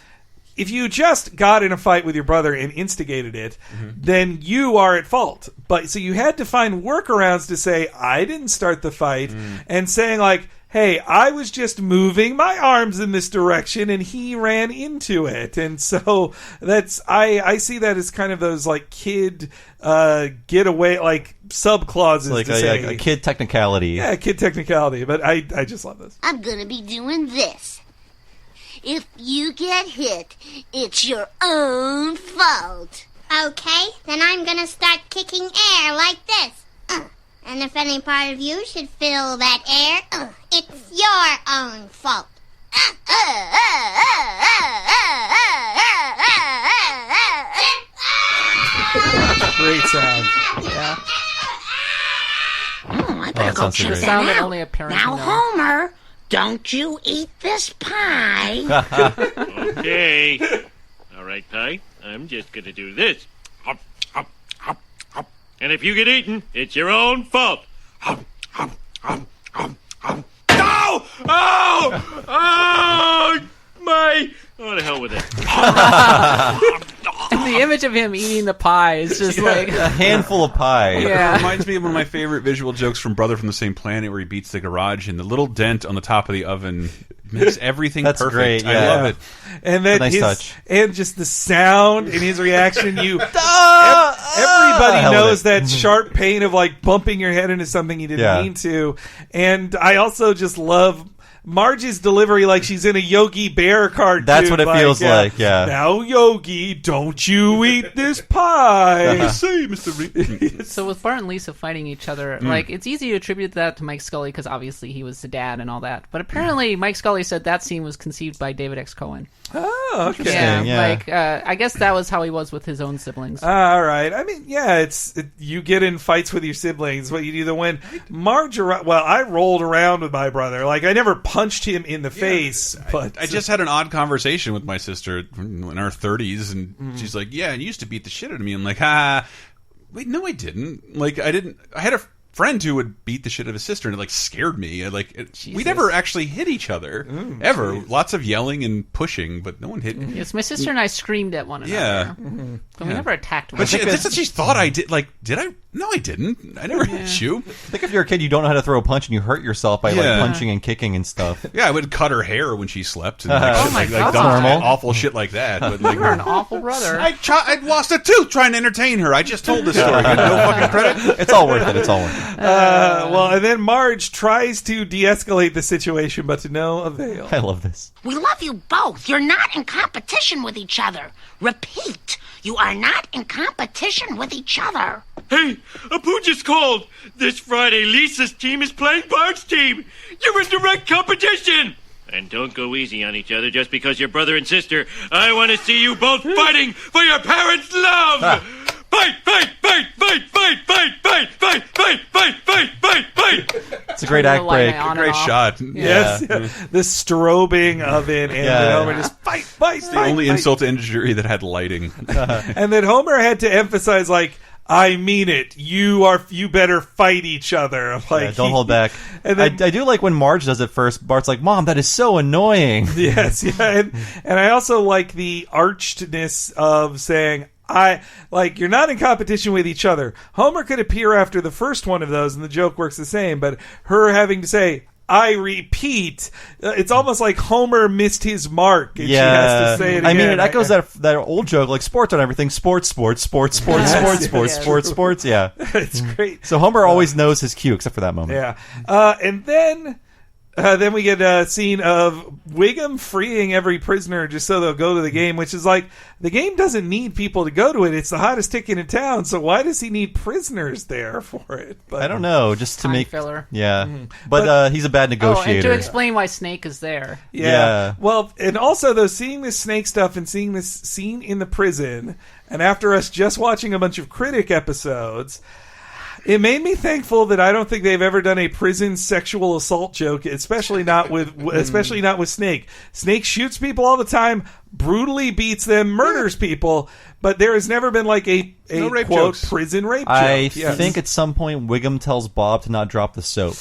if you just got in a fight with your brother and instigated it, then you are at fault. But so you had to find workarounds to say, I didn't start the fight, and saying like, hey, I was just moving my arms in this direction and he ran into it. And so that's, I see that as kind of those like kid getaway, like sub clauses, like a kid technicality. Yeah, kid technicality. But I just love this. I'm gonna be doing this. If you get hit, it's your own fault. Okay, then I'm gonna start kicking air like this. And if any part of you should feel that air, it's your own fault. Great sound. Yeah. I better go check the that sound that out. only a parent Now, can know. Homer, don't you eat this pie. Okay. All right, Pie. I'm just gonna do this. Hop, hop, hop, hop. And if you get eaten, it's your own fault. Hop, hop, hop, hop, hop. No! Oh! Oh! My... Oh, the hell with it. The image of him eating the pie is just like a handful of pie. Yeah. It reminds me of one of my favorite visual jokes from Brother from the Same Planet, where he beats the garage, and the little dent on the top of the oven makes everything That's perfect. great, I yeah. love it. And then Nice touch. And just the sound and his reaction. Everybody Hell with knows it. that sharp pain of like bumping your head into something you didn't mean to. And I also just love Marge's delivery like she's in a Yogi Bear cartoon. That's what it feels like, yeah. Now, Yogi, don't you eat this pie. Say, Mr. So with Bart and Lisa fighting each other, like, it's easy to attribute that to Mike Scully because obviously he was the dad and all that. But apparently Mike Scully said that scene was conceived by David X. Cohen. Oh, okay. Yeah, like, I guess that was how he was with his own siblings. All right. I mean, yeah, you get in fights with your siblings, but you do when Marge. Well, I rolled around with my brother. Like, I never punched him in the face. But I just had an odd conversation with my sister in our 30s, and she's like, "Yeah, and you used to beat the shit out of me." I'm like, wait, no, I didn't. Like, I didn't. I had a friend who would beat the shit out of his sister, and it like scared me. We never actually hit each other ever. Geez. Lots of yelling and pushing, but no one hit me. Yes, my sister and I screamed at one another. Yeah, but we never attacked one. But that's what she thought I did. Like, did I? No, I didn't. I never hit you. I think if you're a kid, you don't know how to throw a punch, and you hurt yourself by like punching and kicking and stuff. Yeah, I would cut her hair when she slept. And, like, awful shit like that. But, like, you're an awful brother. I'd lost a tooth trying to entertain her. I just told this story. No fucking credit. It's all worth it. It's all worth it. Well, and then Marge tries to de-escalate the situation, but to no avail. I love this. We love you both. You're not in competition with each other. Repeat, you are not in competition with each other. Hey, a poo just called. This Friday, Lisa's team is playing Bart's team. You're in direct competition. And don't go easy on each other just because you're brother and sister. I want to see you both fighting for your parents' love. Fight, fight, fight, fight, fight, fight, fight, fight, fight, fight, fight, fight, fight. It's a great act break. Great shot. Yes. Yeah. The strobing of it, and then Homer just fight. It's the only insult to injury that had lighting. And then Homer had to emphasize, like, I mean it. You better fight each other. Like, don't hold back. And then, I do like when Marge does it first. Bart's like, "Mom, that is so annoying." Yes, yeah, and I also like the archedness of saying, you're not in competition with each other. Homer could appear after the first one of those, and the joke works the same. But her having to say, I repeat, it's almost like Homer missed his mark. And she has to say it again. I mean, it echoes that old joke, like sports on everything. Sports. Yeah. It's great. So Homer always knows his cue, except for that moment. Yeah. And then we get a scene of Wiggum freeing every prisoner just so they'll go to the game, which is like, the game doesn't need people to go to it. It's the hottest ticket in town, so why does he need prisoners there for it? But, I don't know, just to make filler. Yeah. But he's a bad negotiator. And to explain why Snake is there. Yeah. Well, and also, though, seeing this Snake stuff and seeing this scene in the prison, and after us just watching a bunch of Critic episodes, it made me thankful that I don't think they've ever done a prison sexual assault joke, especially not with Snake. Snake shoots people all the time, brutally beats them, murders people, but there has never been like a quote jokes. Prison rape joke. I think at some point Wiggum tells Bob to not drop the soap.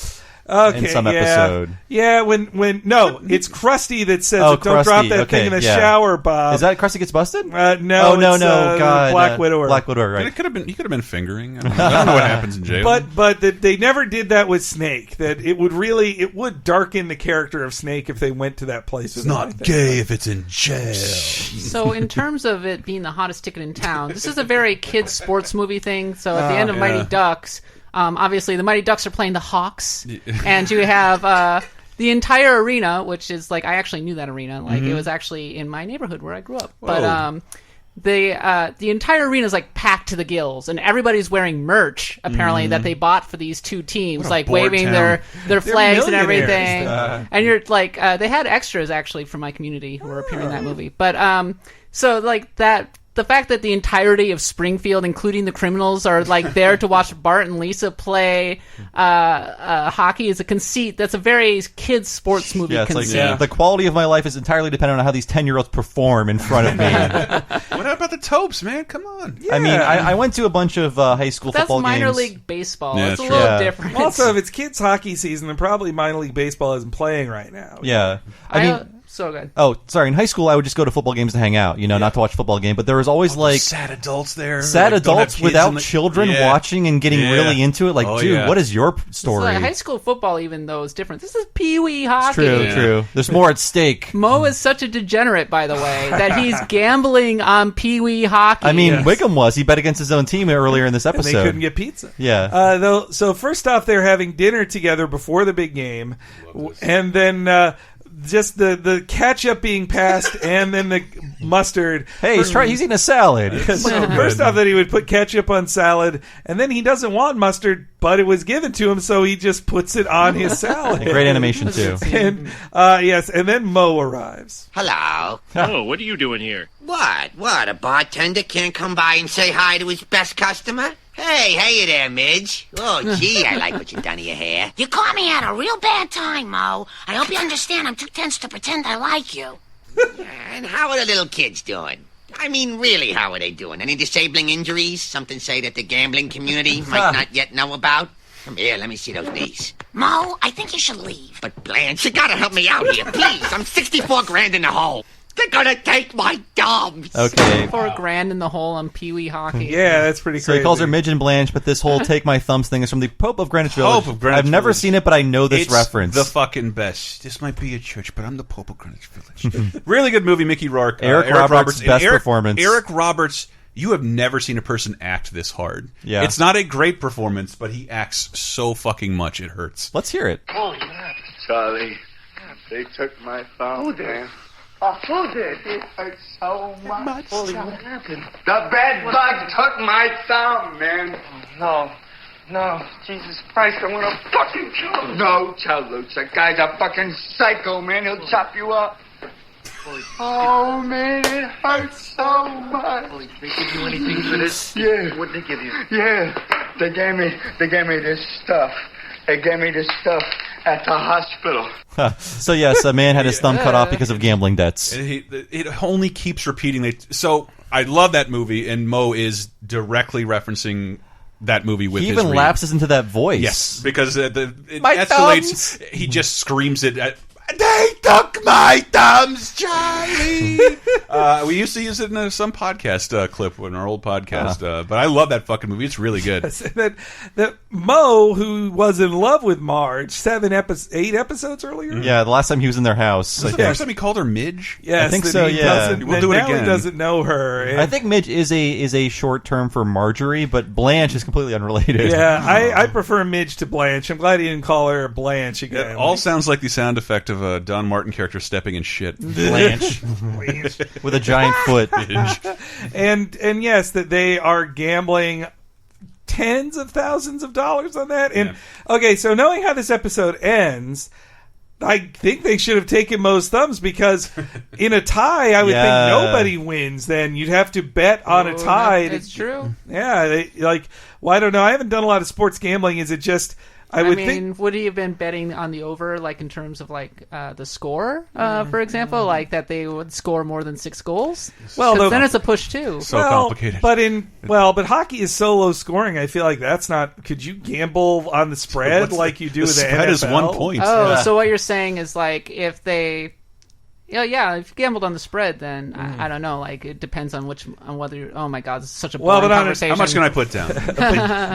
Okay, in some episode. Yeah, no, it's Krusty that says don't drop that thing in the shower, Bob. Is that Krusty gets busted? No, God, Black Widower. Black Widower, right. He could have been fingering. I don't know what happens in jail. But they never did that with Snake. That it would darken the character of Snake if they went to that place. It's not gay if it's in jail. So in terms of it being the hottest ticket in town, this is a very kids sports movie thing. So at the end of Mighty Ducks, obviously, the Mighty Ducks are playing the Hawks, and you have the entire arena, which is like, I actually knew that arena. Like, it was actually in my neighborhood where I grew up. Whoa. But the entire arena is like packed to the gills, and everybody's wearing merch apparently that they bought for these two teams, like waving their flags and everything. And you're like, they had extras actually from my community who were appearing in that movie. But so like that. The fact that the entirety of Springfield, including the criminals, are like there to watch Bart and Lisa play hockey is a conceit. That's a very kids sports movie conceit. Like, the quality of my life is entirely dependent on how these 10-year-olds perform in front of me. What about the Topes, man? Come on. Yeah. I mean, I went to a bunch of high school football games. That's minor league baseball. It's a little different. Also, if it's kids hockey season, then probably minor league baseball isn't playing right now. Yeah. I mean, So good. Oh, sorry. In high school, I would just go to football games to hang out, not to watch a football game. But there was always sad adults there. Sad like, adults without children watching and getting really into it. Like, dude, what is your story? Like high school football, even though is different. This is pee-wee hockey. True. There's more at stake. Mo is such a degenerate, by the way, that he's gambling on pee-wee hockey. I mean, Wiggum was. He bet against his own team earlier in this episode. And they couldn't get pizza. Yeah. So first off, they're having dinner together before the big game, and then just the ketchup being passed, and then the mustard. Hey, he's eating a salad. First off, that he would put ketchup on salad, and then he doesn't want mustard, but it was given to him, so he just puts it on his salad. Great animation too. And yes, and then Mo arrives. Hello. Oh, what are you doing here? What? A bartender can't come by and say hi to his best customer? Hey you there, Midge. Oh, gee, I like what you've done to your hair. You caught me at a real bad time, Mo. I hope you understand I'm too tense to pretend I like you. And how are the little kids doing? I mean, really, how are they doing? Any disabling injuries? Something say that the gambling community might not yet know about? Come here, let me see those knees. Mo, I think you should leave. But Blanche, you gotta help me out here, please. I'm 64 grand in the hole. They're gonna take my thumbs. Okay. $4,000 in the hole on Pee-wee hockey. Yeah, that's pretty So crazy. he calls her Midge and Blanche, but this whole "take my thumbs" thing is from the Pope of Greenwich Village. Pope of Greenwich I've never Village. seen it, but I know this It's reference. the fucking best. This might be a church, but I'm the Pope of Greenwich Village. Really good movie, Mickey Rourke. Eric Roberts' best And performance. Eric Roberts, you have never seen a person act this hard. Yeah. It's not a great performance, but he acts so fucking much it hurts. Let's hear it. Holy crap, Charlie. They took my thumb, man. Oh, who did? It hurts so much. Holy, what happened? The bed bug took my thumb, man. Oh, no, Jesus Christ, I'm gonna fucking kill him. No, Charlie, that guy's a fucking psycho, man. He'll chop you up. Oh, man, it hurts so much. Did they give you anything for this? Yeah. What did they give you? Yeah, they gave me this stuff. They gave me this stuff at the hospital. So yes, a man had his thumb cut off because of gambling debts. It only keeps repeating it. So I love that movie, and Mo is directly referencing that movie with He his even read. lapses into that voice. Yes, because it My escalates. thumbs! He just screams it at. They took my thumbs, Charlie. We used to use it in some podcast clip in our old podcast, but I love that fucking movie. It's really good. that Mo, who was in love with Marge, 8 episodes earlier. Yeah, the last time he was in their house. Was the first time he called her Midge? Yes, I think so. Yeah, we'll do it now again. He doesn't know her. I think Midge is a short term for Marjorie, but Blanche is completely unrelated. Yeah, I prefer Midge to Blanche. I'm glad he didn't call her Blanche again. It all sounds like the sound effect of a Don Martin character stepping in shit. Blanche. With a giant foot. and yes, that they are gambling tens of thousands of dollars on that. And okay, so knowing how this episode ends, I think they should have taken Mo's thumbs, because in a tie, I would think nobody wins. Then you'd have to bet on a tie. It's true. Yeah, well, I don't know. I haven't done a lot of sports gambling. Is it just? I think. Would he have been betting on the over, like in terms of like the score, for example, like that they would score more than 6 goals? Well, then it's a push too. So complicated. But hockey is so low scoring. I feel like that's not. Could you gamble on the spread like you do with the spread NFL? is 1 point. Oh, so what you're saying is like if they. Yeah, if you gambled on the spread, then I don't know. Like it depends on whether you're. Oh my God, this is such a boring conversation. How much can I put down?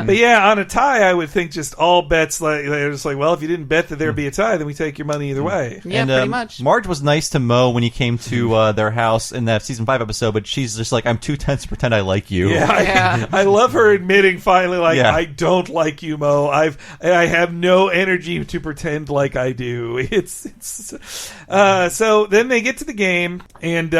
But yeah, on a tie, I would think just all bets they're just like, well, if you didn't bet that there'd be a tie, then we take your money either way. Yeah, pretty much. Marge was nice to Mo when he came to their house in that season 5 episode, but she's just like, I'm too tense to pretend I like you. Yeah, I love her admitting finally, like, I don't like you, Mo. I have no energy to pretend like I do. So then they get to the game, and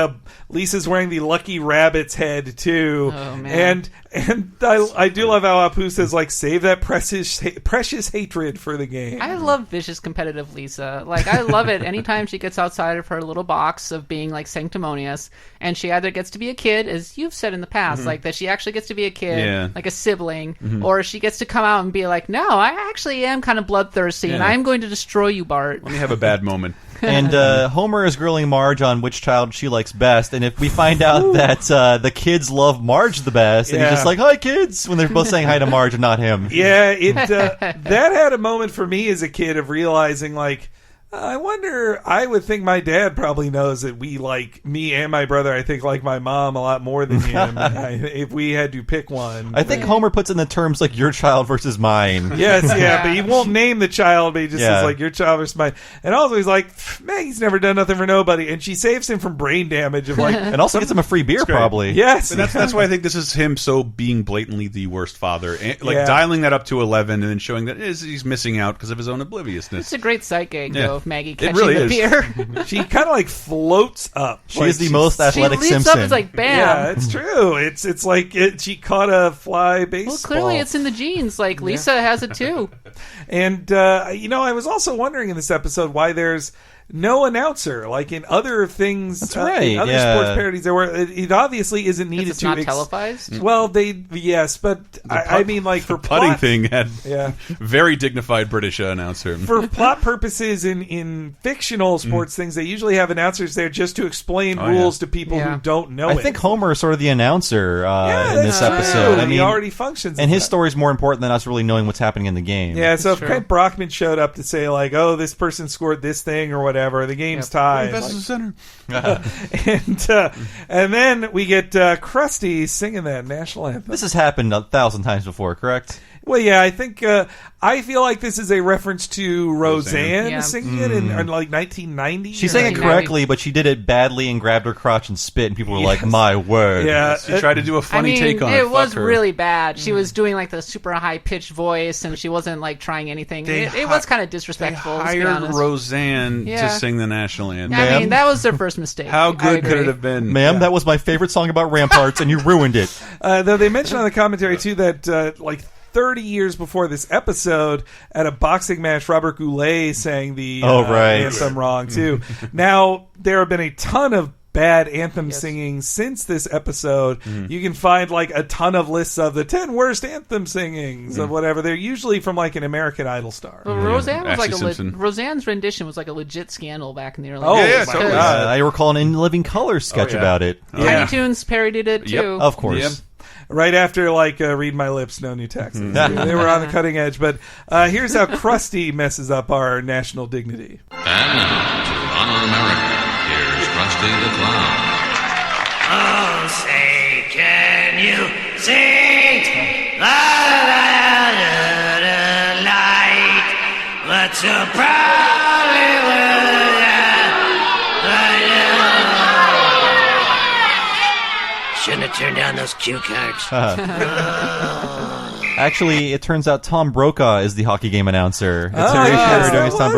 Lisa's wearing the Lucky Rabbit's head too. Oh, man. And I do love how Apu says, like, save that precious hatred for the game. I love vicious competitive Lisa. Like, I love it anytime she gets outside of her little box of being like sanctimonious, and she either gets to be a kid, as you've said in the past, like that she actually gets to be a kid, like a sibling, or she gets to come out and be like, no, I actually am kind of bloodthirsty, and I'm going to destroy you, Bart. Let me have a bad moment. And Homer is grilling Marge on which child she likes best, and if we find out that the kids love Marge the best, and he's just like, hi kids, when they're both saying hi to Marge and not him. Yeah, that had a moment for me as a kid of realizing, like, I wonder, I would think my dad probably knows that we like, me and my brother, I think like my mom a lot more than him. If we had to pick one. I think Homer puts in the terms like your child versus mine. Yes, yeah, but he won't name the child, but he just says like your child versus mine. And also he's like, Maggie's never done nothing for nobody. And she saves him from brain damage of like. And also gets him a free beer probably. Yes. And that's why I think this is him so being blatantly the worst father. And, like dialing that up to 11 and then showing that he's missing out because of his own obliviousness. It's a great sight gag, though, of Maggie catching really the beer. She kind of like floats up. She is the most athletic she leaps Simpson. up, it's like, bam. Yeah, it's true. It's like she caught a fly baseball. Well, clearly it's in the genes. Like, Lisa has it too. And, I was also wondering in this episode why there's no announcer, like in other things. That's right. In other sports parodies, there were. It obviously isn't needed it's to. Not televised. Well, but I mean, like for putting plot, thing had very dignified British announcer. For plot purposes, in fictional sports things, they usually have announcers there just to explain rules to people who don't know. I think Homer is sort of the announcer in this true. episode. I mean, he already functions, and his story is more important than us really knowing what's happening in the game. Yeah, so if Kent Brockman showed up to say like, "Oh, this person scored this thing" or whatever, the game's tied. Center. And then we get Krusty singing that national anthem. This has happened 1,000 times before, correct? Well, yeah, I think I feel like this is a reference to Roseanne singing it in like 1990. She sang it correctly, but she did it badly and grabbed her crotch and spit, and people were like, "My word!" Yeah, she tried to do a funny take on it. It was really bad. She was doing like the super high pitched voice, and she wasn't like trying anything. It was kind of disrespectful. They hired Roseanne to sing the national anthem. I mean, that was their first mistake. How good could it have been, ma'am? That was my favorite song about ramparts, and you ruined it. Though they mentioned on the commentary too that like 30 years before this episode, at a boxing match, Robert Goulet sang the anthem wrong too. Now, there have been a ton of bad anthem singing since this episode. You can find like a ton of lists of the 10 worst anthem singings of whatever. They're usually from like an American Idol star. Well, Roseanne was like Roseanne's rendition was like a legit scandal back in the early. Totally. I recall an In Living Color sketch about it. Tiny Toons parodied it too. Of course. Right after, like, Read My Lips, No New Taxes. They were on the cutting edge. But here's how Krusty messes up our national dignity. And now, to honor America, here's Krusty the Clown. Oh, say, can you sing? La-da-da-da-da light. What's so proudly shouldn't have turned down those cue cards. Actually, it turns out Tom Brokaw is the hockey game announcer. It's Tom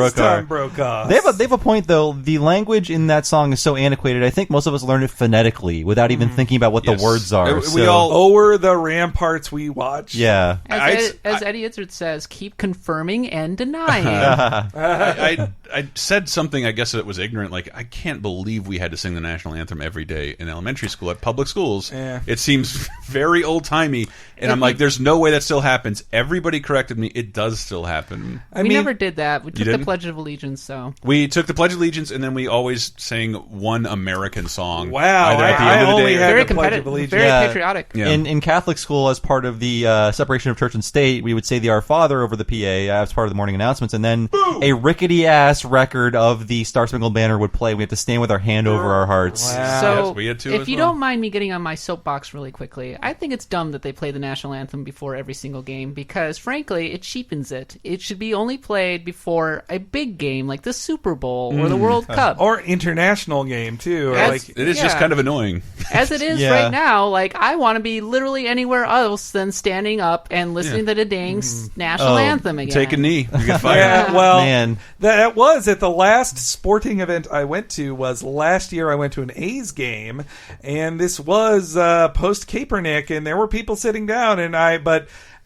Brokaw. They have a point though. The language in that song is so antiquated. I think most of us learn it phonetically without even thinking about what the words are. We all over the ramparts we watch. Yeah. As Eddie Izzard says, keep confirming and denying. I said something, I guess it was ignorant, like, I can't believe we had to sing the national anthem every day in elementary school at public schools. Yeah. It seems very old-timey, and I'm like, there's no way that still happens. Everybody corrected me. It does still happen. We never did that. We took the Pledge of Allegiance, so. We took the Pledge of Allegiance, and then we always sang one American song. Wow. Either at the end of the day. Very competitive, very patriotic. Yeah. In Catholic school, as part of the separation of church and state, we would say the Our Father over the PA as part of the morning announcements, and then a rickety-ass record of the Star Spangled Banner would play. We had to stand with our hand over our hearts. Wow. So, yes, we had to if you don't mind me getting on my soapbox really quickly, I think it's dumb that they play the national anthem before every single game because, frankly, it cheapens it. It should be only played before a big game like the Super Bowl or the World Cup. Or international game, too. It is just kind of annoying. As it is right now, like, I want to be literally anywhere else than standing up and listening to the dang national anthem again. Take a knee. You get fired. Yeah, well, that was at the last sporting event I went to was last year. I went to an A's game, and this was post Kaepernick, and there were people sitting down, and I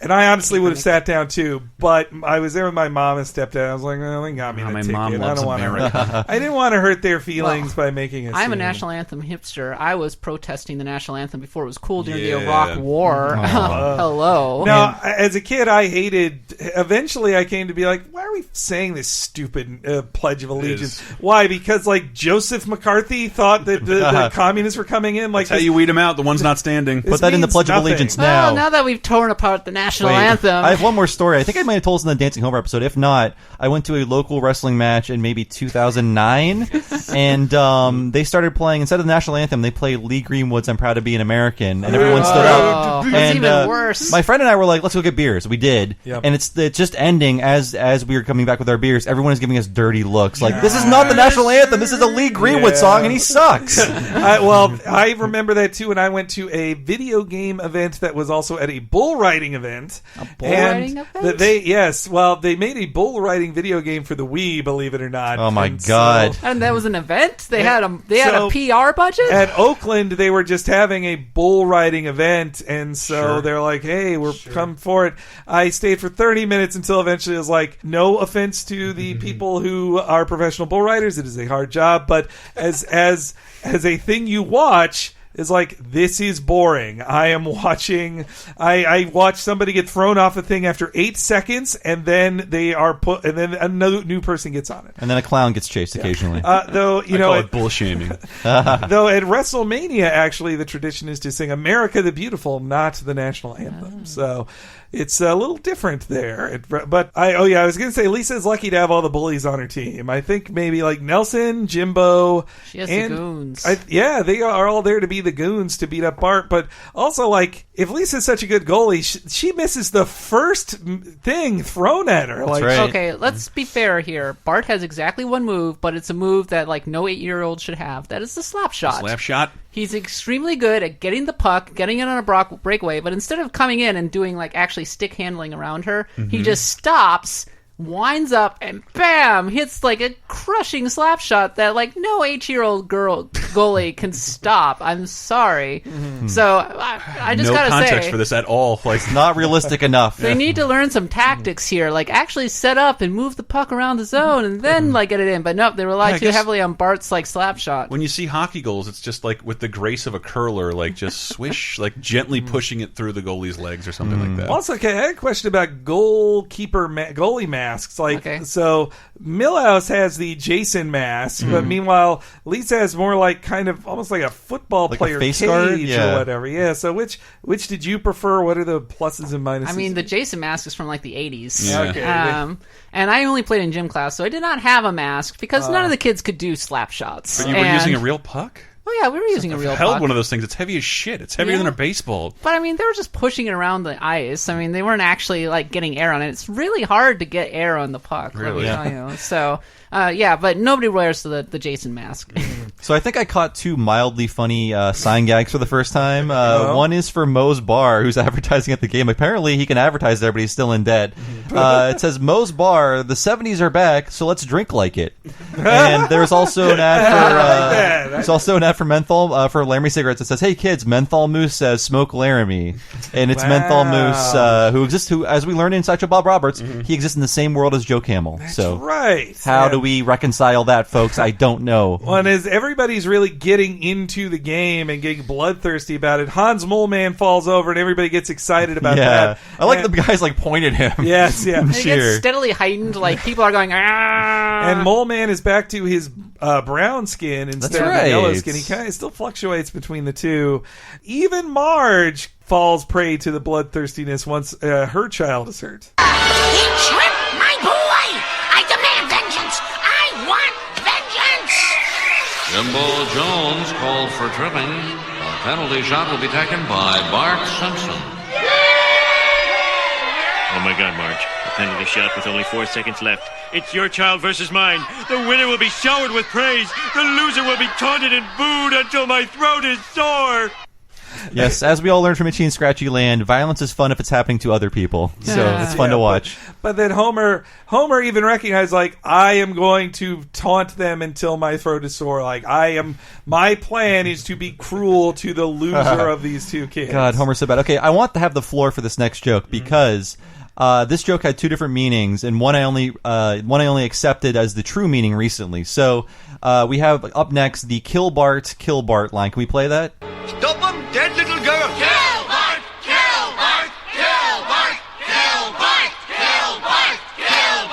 honestly would have sat down too, but I was there with my mom and stepdad. I was like, "Oh, they got me the ticket. Mom I loves don't want America." I didn't want to hurt their feelings by making a I'm a scene. national anthem hipster. I was protesting the national anthem before it was cool during the Iraq War. Hello. No, as a kid, I hated. Eventually, I came to be like, why are we we saying this stupid Pledge of Allegiance? Why? Because like Joseph McCarthy thought that the communists were coming in. Like that's how you weed them out. The one's not standing. Put that in the Pledge of Allegiance now. Well, now that we've torn apart the national anthem, I have one more story. I think I might have told this in the Dancing Homer episode. If not, I went to a local wrestling match in maybe 2009, and they started playing, instead of the national anthem, they played Lee Greenwood's "I'm Proud to Be an American," and everyone stood up. That's even worse. My friend and I were like, "Let's go get beers." We did, Yep. and it's just ending as we were coming back with our beers. Everyone is giving us dirty looks, like this is not the national anthem. This is a Lee Greenwood song, and he sucks. I remember that too, and I went to a video game event that was also at a bull riding event. A bull riding event? They made a bull riding video game for the Wii, believe it or not. Oh my god! And that was an event. They had a PR budget at Oakland. They were just having a bull riding event, and so they're like, "Hey, we're come for it." I stayed for 30 minutes until eventually it was like, no offense to the people who are professional bull riders, it is a hard job, but as a thing you watch, is like, this is boring. I am watching. I watched somebody get thrown off a thing after 8 seconds, and then they are put, and then another new person gets on it, and then a clown gets chased occasionally. Though I call it bull shaming. Though at WrestleMania, actually, the tradition is to sing "America the Beautiful," not the national anthem. So it's a little different there. But I was going to say, Lisa's lucky to have all the bullies on her team. I think maybe like Nelson, Jimbo, she has and the goons. They are all there to be the goons to beat up Bart. But also, like, if Lisa's such a good goalie, she misses the first thing thrown at her. That's right. Okay, let's be fair here. Bart has exactly one move, but it's a move that like no 8-year-old should have. That is the slap shot. Slap shot. He's extremely good at getting the puck, getting it on a breakaway, but instead of coming in and doing like actually stick handling around her, he just stops, winds up, and bam, hits like a crushing slap shot that like no 8-year-old goalie can stop. I'm sorry. So I just gotta say, no context for this at all. Like, it's not realistic enough. They need to learn some tactics here, like actually set up and move the puck around the zone and then like get it in. But nope, they rely too heavily on Bart's like slap shot. When you see hockey goals, it's just like with the grace of a curler, like just swish, like gently pushing it through the goalie's legs or something like that. Also, okay, I had a question about goalie masks. Like, so Milhouse has the Jason mask, but meanwhile Lisa has more like kind of almost like a football player face cage guard? or whatever. Yeah. So which did you prefer? What are the pluses and minuses? I mean, the Jason mask is from like the 80s. Yeah. Okay. And I only played in gym class, so I did not have a mask because none of the kids could do slap shots. But you were using a real puck? Oh yeah, we were using a real I've held puck. one of those things. It's heavy as shit. It's heavier than a baseball. But I mean, they were just pushing it around the ice. I mean, they weren't actually like getting air on it. It's really hard to get air on the puck. Really? Let me tell you. So but nobody wears the Jason mask. So I think I caught two mildly funny sign gags for the first time. One is for Moe's Bar, who's advertising at the game. Apparently he can advertise there, but he's still in debt. It says, Moe's Bar, the 70s are back, so let's drink like it. And there's also an ad for there's also an ad for menthol for Laramie cigarettes. It says, hey kids, menthol moose says smoke Laramie. And it's menthol moose who, as we learned in Sideshow Bob Roberts, he exists in the same world as Joe Camel. That's so right. How do we reconcile that, folks? I don't know. Well, and as everybody's really getting into the game and getting bloodthirsty about it, Hans Moleman falls over and everybody gets excited about that. I like the guys like point at him. Yes, yeah. It gets steadily heightened. Like people are going, ah. And Moleman is back to his brown skin instead of the yellow skin. He kind of still fluctuates between the two. Even Marge falls prey to the bloodthirstiness once her child is hurt. He tripped my boy! I demand vengeance! I want vengeance! Jimbo Jones called for tripping. A penalty shot will be taken by Bart Simpson. Oh my God, Marge. A penalty shot with only 4 seconds left. It's your child versus mine. The winner will be showered with praise. The loser will be taunted and booed until my throat is sore. Yes, as we all learned from Itchy and Scratchy Land, violence is fun if it's happening to other people. So it's fun to watch. But then Homer even recognized, like, I am going to taunt them until my throat is sore. Like, my plan is to be cruel to the loser of these two kids. God, Homer's so bad. Okay, I want to have the floor for this next joke because this joke had two different meanings, and one I only accepted as the true meaning recently. So we have up next the Kill Bart line. Can we play that? Stop him, dead little girl! Kill Bart! Kill Bart! Kill Bart! Kill Bart! Kill Bart! Kill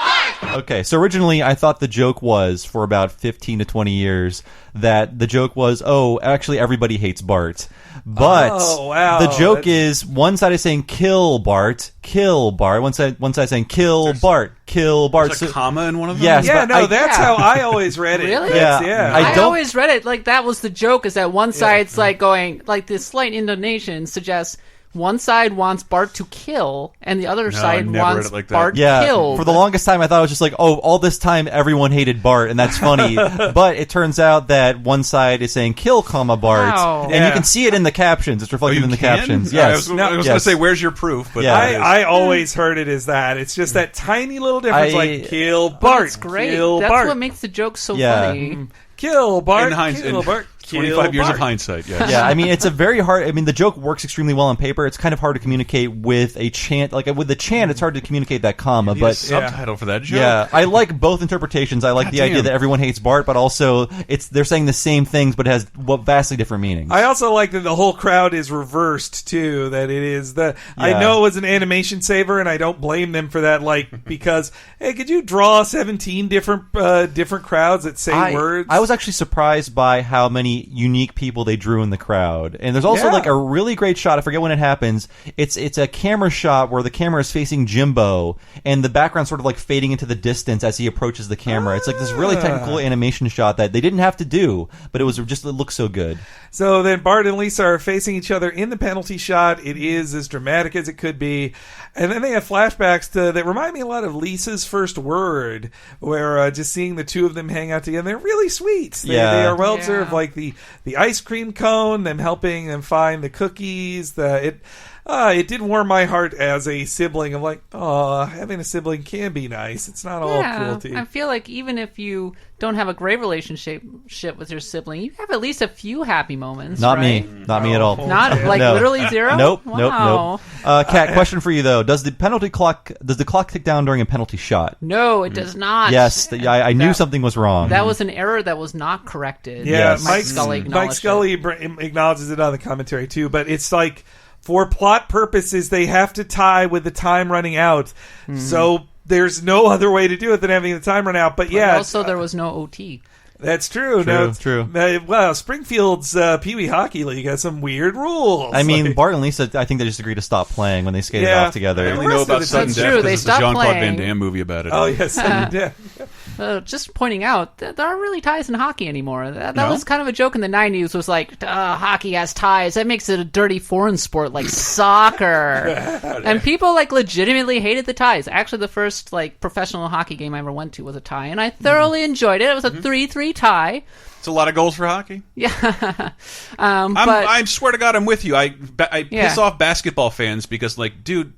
Bart! Okay, so originally I thought the joke was, for about 15 to 20 years, that the joke was, oh, actually everybody hates Bart. But the joke is, one side is saying, kill Bart, kill Bart. One side saying, kill Bart, kill Bart. There's a comma in one of them? Yes. Yeah, no, that's how I always read it. Really? Yeah. I always read it like that was the joke, is that one side's like going, like this slight intonation suggests one side wants Bart to kill, and the other side wants Bart killed. For the longest time, I thought it was just like, oh, all this time everyone hated Bart, and that's funny. But it turns out that one side is saying kill, comma, Bart, and you can see it in the captions. It's reflected in the captions. Yes, I was going to say, where's your proof? But I always heard it as that. It's just that tiny little difference, like kill Bart. That's great. Kill That's Bart. what makes the joke so funny. Kill Bart. In Bart. 25 years of hindsight, yes. Yeah, I mean, it's a very hard... I mean, the joke works extremely well on paper. It's kind of hard to communicate with a chant. Like, with the chant, it's hard to communicate that comma, but... subtitle for that joke. Yeah, I like both interpretations. I like the idea that everyone hates Bart, but also they're saying the same things, but it has vastly different meanings. I also like that the whole crowd is reversed, too, that it is the... I know it was an animation saver, and I don't blame them for that, like, because, hey, could you draw 17 different crowds that say words? I was actually surprised by how many unique people they drew in the crowd, and there's also like a really great shot. I forget when it happens. It's a camera shot where the camera is facing Jimbo, and the background sort of like fading into the distance as he approaches the camera. It's like this really technical animation shot that they didn't have to do, but it looks so good. So then Bart and Lisa are facing each other in the penalty shot. It is as dramatic as it could be. And then they have flashbacks that remind me a lot of Lisa's first word, where just seeing the two of them hang out together, they're really sweet. They are well observed, like the ice cream cone, them helping them find the cookies. It did warm my heart as a sibling. I'm like, oh, having a sibling can be nice. It's not all cruelty. I feel like even if you don't have a great relationship with your sibling, you have at least a few happy moments. Not right? me. Not me at all. Not like literally zero? Nope. Wow. Nope. Kat, question for you though: Does the clock tick down during a penalty shot? No, it does not. Yes, I knew something was wrong. That was an error that was not corrected. Yeah, Mike Scully acknowledges it on the commentary too, but it's like, for plot purposes, they have to tie with the time running out. So there's no other way to do it than having the time run out. But also there was no OT. That's true. True. Well, Springfield's Pee Wee Hockey League has some weird rules. I mean, Bart and Lisa, I think they just agreed to stop playing when they skated off together. I only know about Sudden Death because there's a Jean-Claude Van Damme movie about it. Oh, yes, Sudden Death. Just pointing out, there aren't really ties in hockey anymore. That was kind of a joke in the 90s, was like, hockey has ties. That makes it a dirty foreign sport like soccer. And people like legitimately hated the ties. Actually, the first like professional hockey game I ever went to was a tie, and I thoroughly enjoyed it. It was a 3-3 tie. It's a lot of goals for hockey. Yeah. I swear to God, I'm with you. I piss off basketball fans because, like, dude,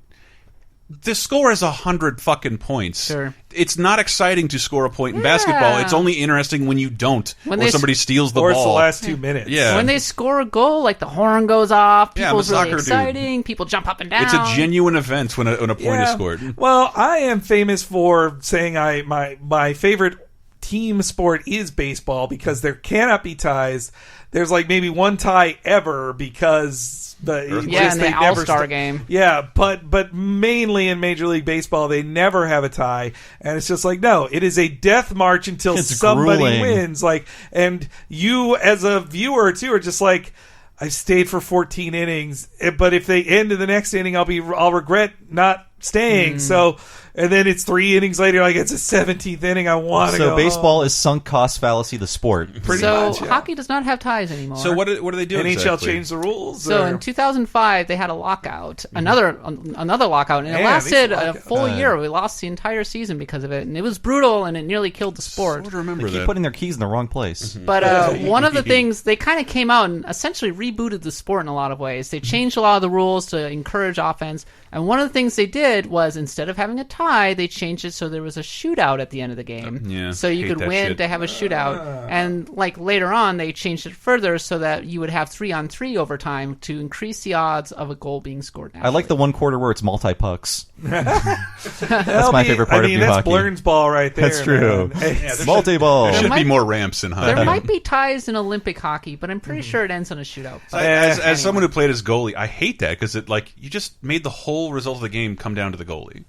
the score is 100 fucking points. Sure. It's not exciting to score a point in basketball. It's only interesting when you don't, or somebody steals the ball. Or it's the last 2 minutes. Yeah. When they score a goal, like the horn goes off, people's really exciting, people jump up and down. It's a genuine event when a point is scored. Well, I am famous for saying my favorite team sport is baseball because there cannot be ties. There's like maybe one tie ever because in the All-Star game. Yeah, but mainly in Major League Baseball they never have a tie, and it's just like, no, it is a death march until somebody wins. Like, and you as a viewer too are just like, I stayed for 14 innings, but if they end in the next inning, I'll regret not staying. So, and then it's 3 innings later, like it's a 17th inning. I want to go. So baseball is sunk cost fallacy, the sport. Pretty much. Hockey does not have ties anymore. So what do they do? NHL changed the rules. So in 2005, they had a lockout, another lockout, and it lasted a full year. We lost the entire season because of it, and it was brutal, and it nearly killed the sport. They keep putting their keys in the wrong place. But one of the things, they kind of came out and essentially rebooted the sport in a lot of ways. They changed a lot of the rules to encourage offense. And one of the things they did was, instead of having a tie, they changed it so there was a shootout at the end of the game. So you could win to have a shootout. And like later on, they changed it further so that you would have 3-on-3 overtime to increase the odds of a goal being scored. I like the one quarter where it's multi-pucks. That's my favorite part of new that's hockey. Blurn's ball right there. That's true. Man. Multi-ball. There should be more ramps in hockey. There might be ties in Olympic hockey, but I'm pretty sure it ends on a shootout. As someone who played as goalie, I hate that because you just made the whole result of the game come down to the goalie.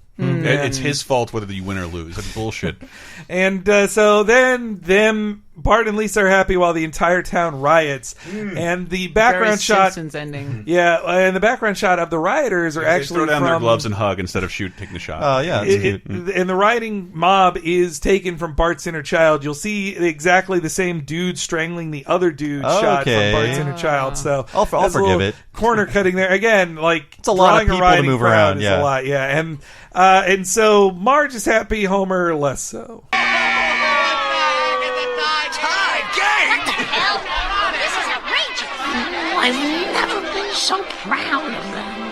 It's his fault whether you win or lose. That's bullshit. And so then Bart and Lisa are happy while the entire town riots. And the background shot... Simpsons ending. Yeah, and the background shot of the rioters are actually throw down from... their gloves and hug instead of taking the shot. Yeah. And the rioting mob is taken from Bart's inner child. You'll see exactly the same dude strangling the other dude shot from Bart's inner child. So I'll forgive it. Corner cutting there. Again, like... It's a lot of people to move around. Yeah. A lot, yeah. And so Marge is happy, Homer less so. I've never been so proud of them.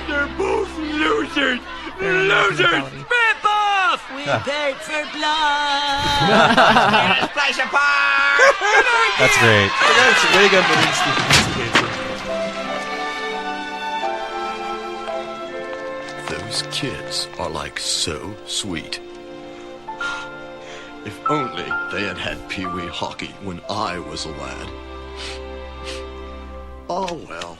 They're both losers. Losers. Rip off. We paid for blood. Splash apart. That's great. That's way good for Those kids are like so sweet. If only they had had Pee-wee hockey when I was a lad. Oh well.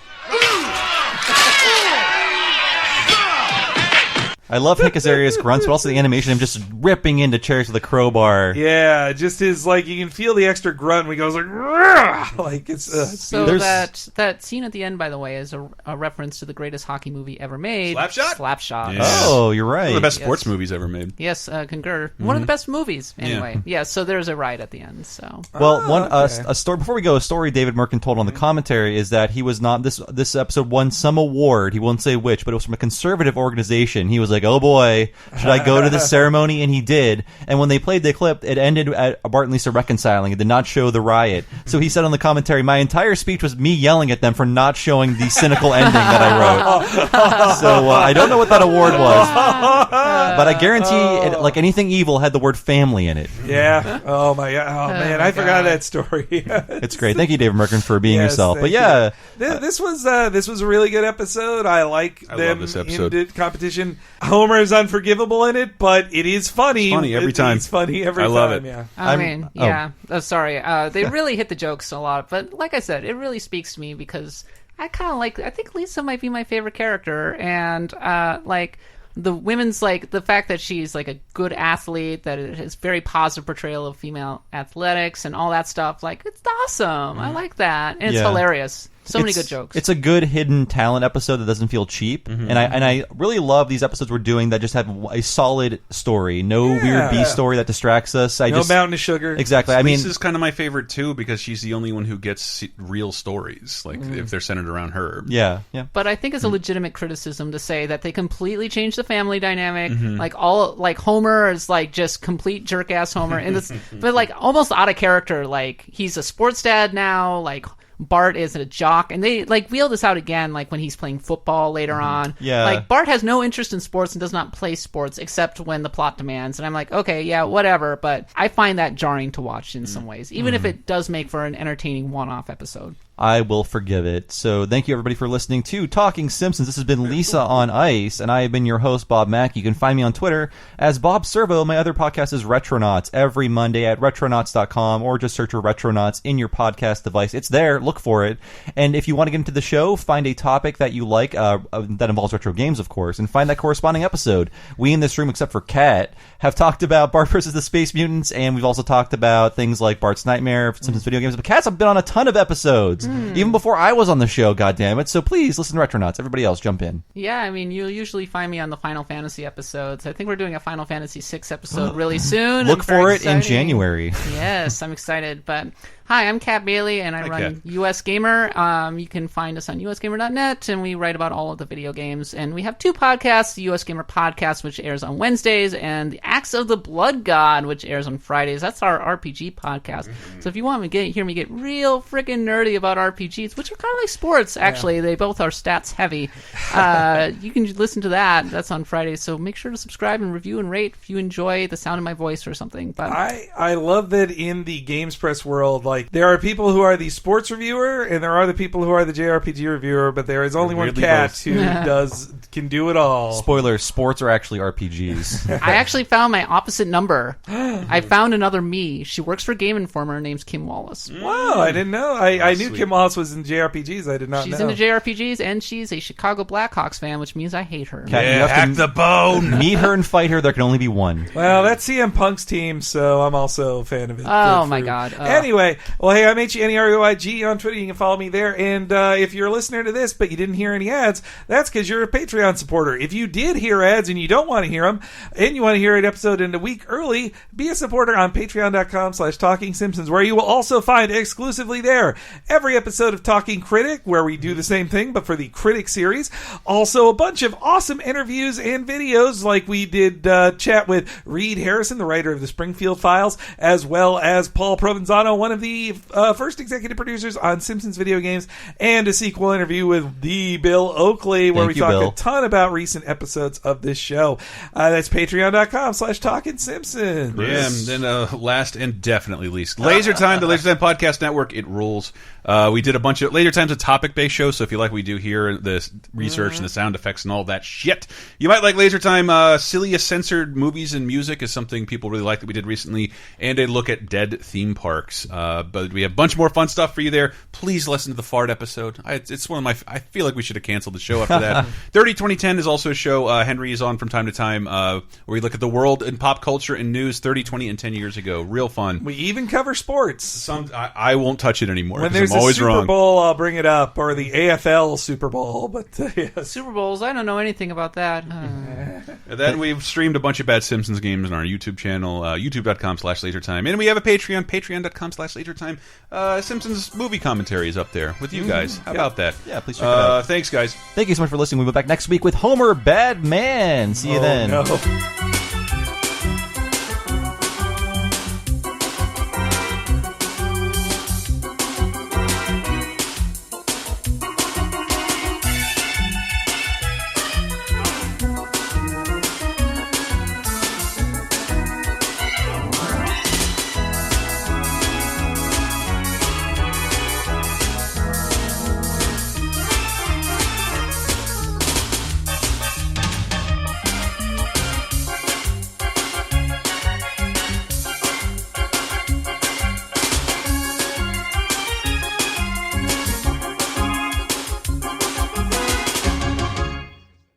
I love Hank Azaria's grunts, but also the animation of him just ripping into chairs with a crowbar. Yeah, just his, like, you can feel the extra grunt when he goes like, "Rah!" Like it's so that scene at the end, by the way, is a reference to the greatest hocky movie ever made, Slapshot. Yeah. Oh, you're right. One of the best sports movies ever made. Yes, concur. One of the best movies, anyway. Yeah. So there's a riot at the end. So a story before we go. A story David Merkin told on the commentary is that he was not this episode won some award. He won't say which, but it was from a conservative organization. He was like, oh boy, should I go to this ceremony? And he did. And when they played the clip, it ended at Bart and Lisa reconciling. It did not show the riot. So he said on the commentary, my entire speech was me yelling at them for not showing the cynical ending that I wrote. So I don't know what that award was, but I guarantee it, like anything evil had the word family in it. Yeah. Oh my god. Oh man, I forgot that story. It's great. Thank you, David Merkin, for being yourself. But yeah, this was a really good episode. I like them love this episode. in competition. Homer is unforgivable in it, but it is funny. It's funny every time. It's funny every time. I love it. Yeah. Sorry. They really hit the jokes a lot, but like I said, it really speaks to me because I think Lisa might be my favorite character, and like the women's, like the fact that she's like a good athlete, that it has very positive portrayal of female athletics and all that stuff. Like, it's awesome. I like that, and it's hilarious. So many good jokes. It's a good hidden talent episode that doesn't feel cheap, and I really love these episodes we're doing that just have a solid story, no weird B story that distracts us. No mountain of sugar. Exactly. I mean, Lisa's kind of my favorite too because she's the only one who gets real stories, like if they're centered around her. Yeah. But I think it's a legitimate criticism to say that they completely changed the family dynamic. Like Homer is like just complete jerk ass Homer, and this, but like almost out of character. Like he's a sports dad now. Like Bart is a jock, and they like wheel this out again, like when he's playing football later on. Yeah, like Bart has no interest in sports and does not play sports except when the plot demands. And I'm like, okay, yeah, whatever. But I find that jarring to watch in some ways, even if it does make for an entertaining one-off episode. I will forgive it. So thank you everybody for listening to Talking Simpsons. This has been Lisa on Ice, and I have been your host, Bob Mack. You can find me on Twitter as Bob Servo. My other podcast is Retronauts, every Monday at retronauts.com, or just search for Retronauts in your podcast device. It's there. Look for it. And if you want to get into the show, find a topic that you like that involves retro games, of course, and find that corresponding episode. We in this room, except for Kat, have talked about Bart vs. the Space Mutants, and we've also talked about things like Bart's Nightmare, Simpsons video games. But Kat's been on a ton of episodes. Even before I was on the show, goddammit. So please listen to Retronauts. Everybody else, jump in. Yeah, I mean, you'll usually find me on the Final Fantasy episodes. I think we're doing a Final Fantasy VI episode really soon. Look for it in January. Yes, I'm excited. But hi, I'm Kat Bailey, and I run US Gamer. You can find us on usgamer.net, and we write about all of the video games. And we have two podcasts, the US Gamer Podcast, which airs on Wednesdays, and the Axe of the Blood God, which airs on Fridays. That's our RPG podcast. So if you want to hear me get real freaking nerdy about RPGs, which are kind of like sports, actually. They both are stats heavy. You can listen to that. That's on Fridays. So make sure to subscribe and review and rate if you enjoy the sound of my voice or something. But I love that in the Games Press world, like, Like, there are people who are the sports reviewer, and there are the people who are the JRPG reviewer, but there is only one cat who can do it all. Spoiler, sports are actually RPGs. I actually found my opposite number. I found another me. She works for Game Informer. Her name's Kim Wallace. Wow, I didn't know. I knew Kim Wallace was in JRPGs. I did not know. She's into JRPGs, and she's a Chicago Blackhawks fan, which means I hate her. Cat, hack the bone. Meet her and fight her. There can only be one. Well, that's CM Punk's team, so I'm also a fan of it. Oh, my God. Anyway, well, hey, I'm HENEROIG on Twitter. You can follow me there. And if you're a listener to this, but you didn't hear any ads, that's because you're a Patreon supporter. If you did hear ads and you don't want to hear them, and you want to hear an episode in a week early, be a supporter on patreon.com/Talking Simpsons, where you will also find exclusively there every episode of Talking Critic, where we do the same thing, but for the Critic series. Also, a bunch of awesome interviews and videos, like we did chat with Reed Harrison, the writer of the Springfield Files, as well as Paul Provenzano, one of the first executive producers on Simpsons video games, and a sequel interview with the Bill Oakley, where we talk a ton about recent episodes of this show. That's patreon.com/Talking Simpsons. Yeah, and then last and definitely least, Laser Time, the Laser Time Podcast Network. It rules. We did a bunch of Laser Time's a topic-based show, so if you like what we do here, the research and the sound effects and all that shit, you might like Laser Time. Silliest censored movies and music is something people really like that we did recently, and a look at dead theme parks. But we have a bunch more fun stuff for you there. Please listen to the fart episode. It's one of my. I feel like we should have canceled the show after that. 30-2010 is also a show Henry is on from time to time, where we look at the world and pop culture and news 30, 20, and 10 years ago. Real fun. We even cover sports. I won't touch it anymore. When there's I'm always a Super wrong. Bowl, I'll bring it up, or the AFL Super Bowl. But yes. Super Bowls, I don't know anything about that. And then we've streamed a bunch of bad Simpsons games on our YouTube channel, youtube.com/LaserTime. And we have a Patreon, patreon.com/LaserTime. Simpsons movie commentary is up there with you guys. How about that? Yeah, please check it out. Thanks, guys. Thank you so much for listening. We'll be back next week with Homer Bad Man. See you then. No.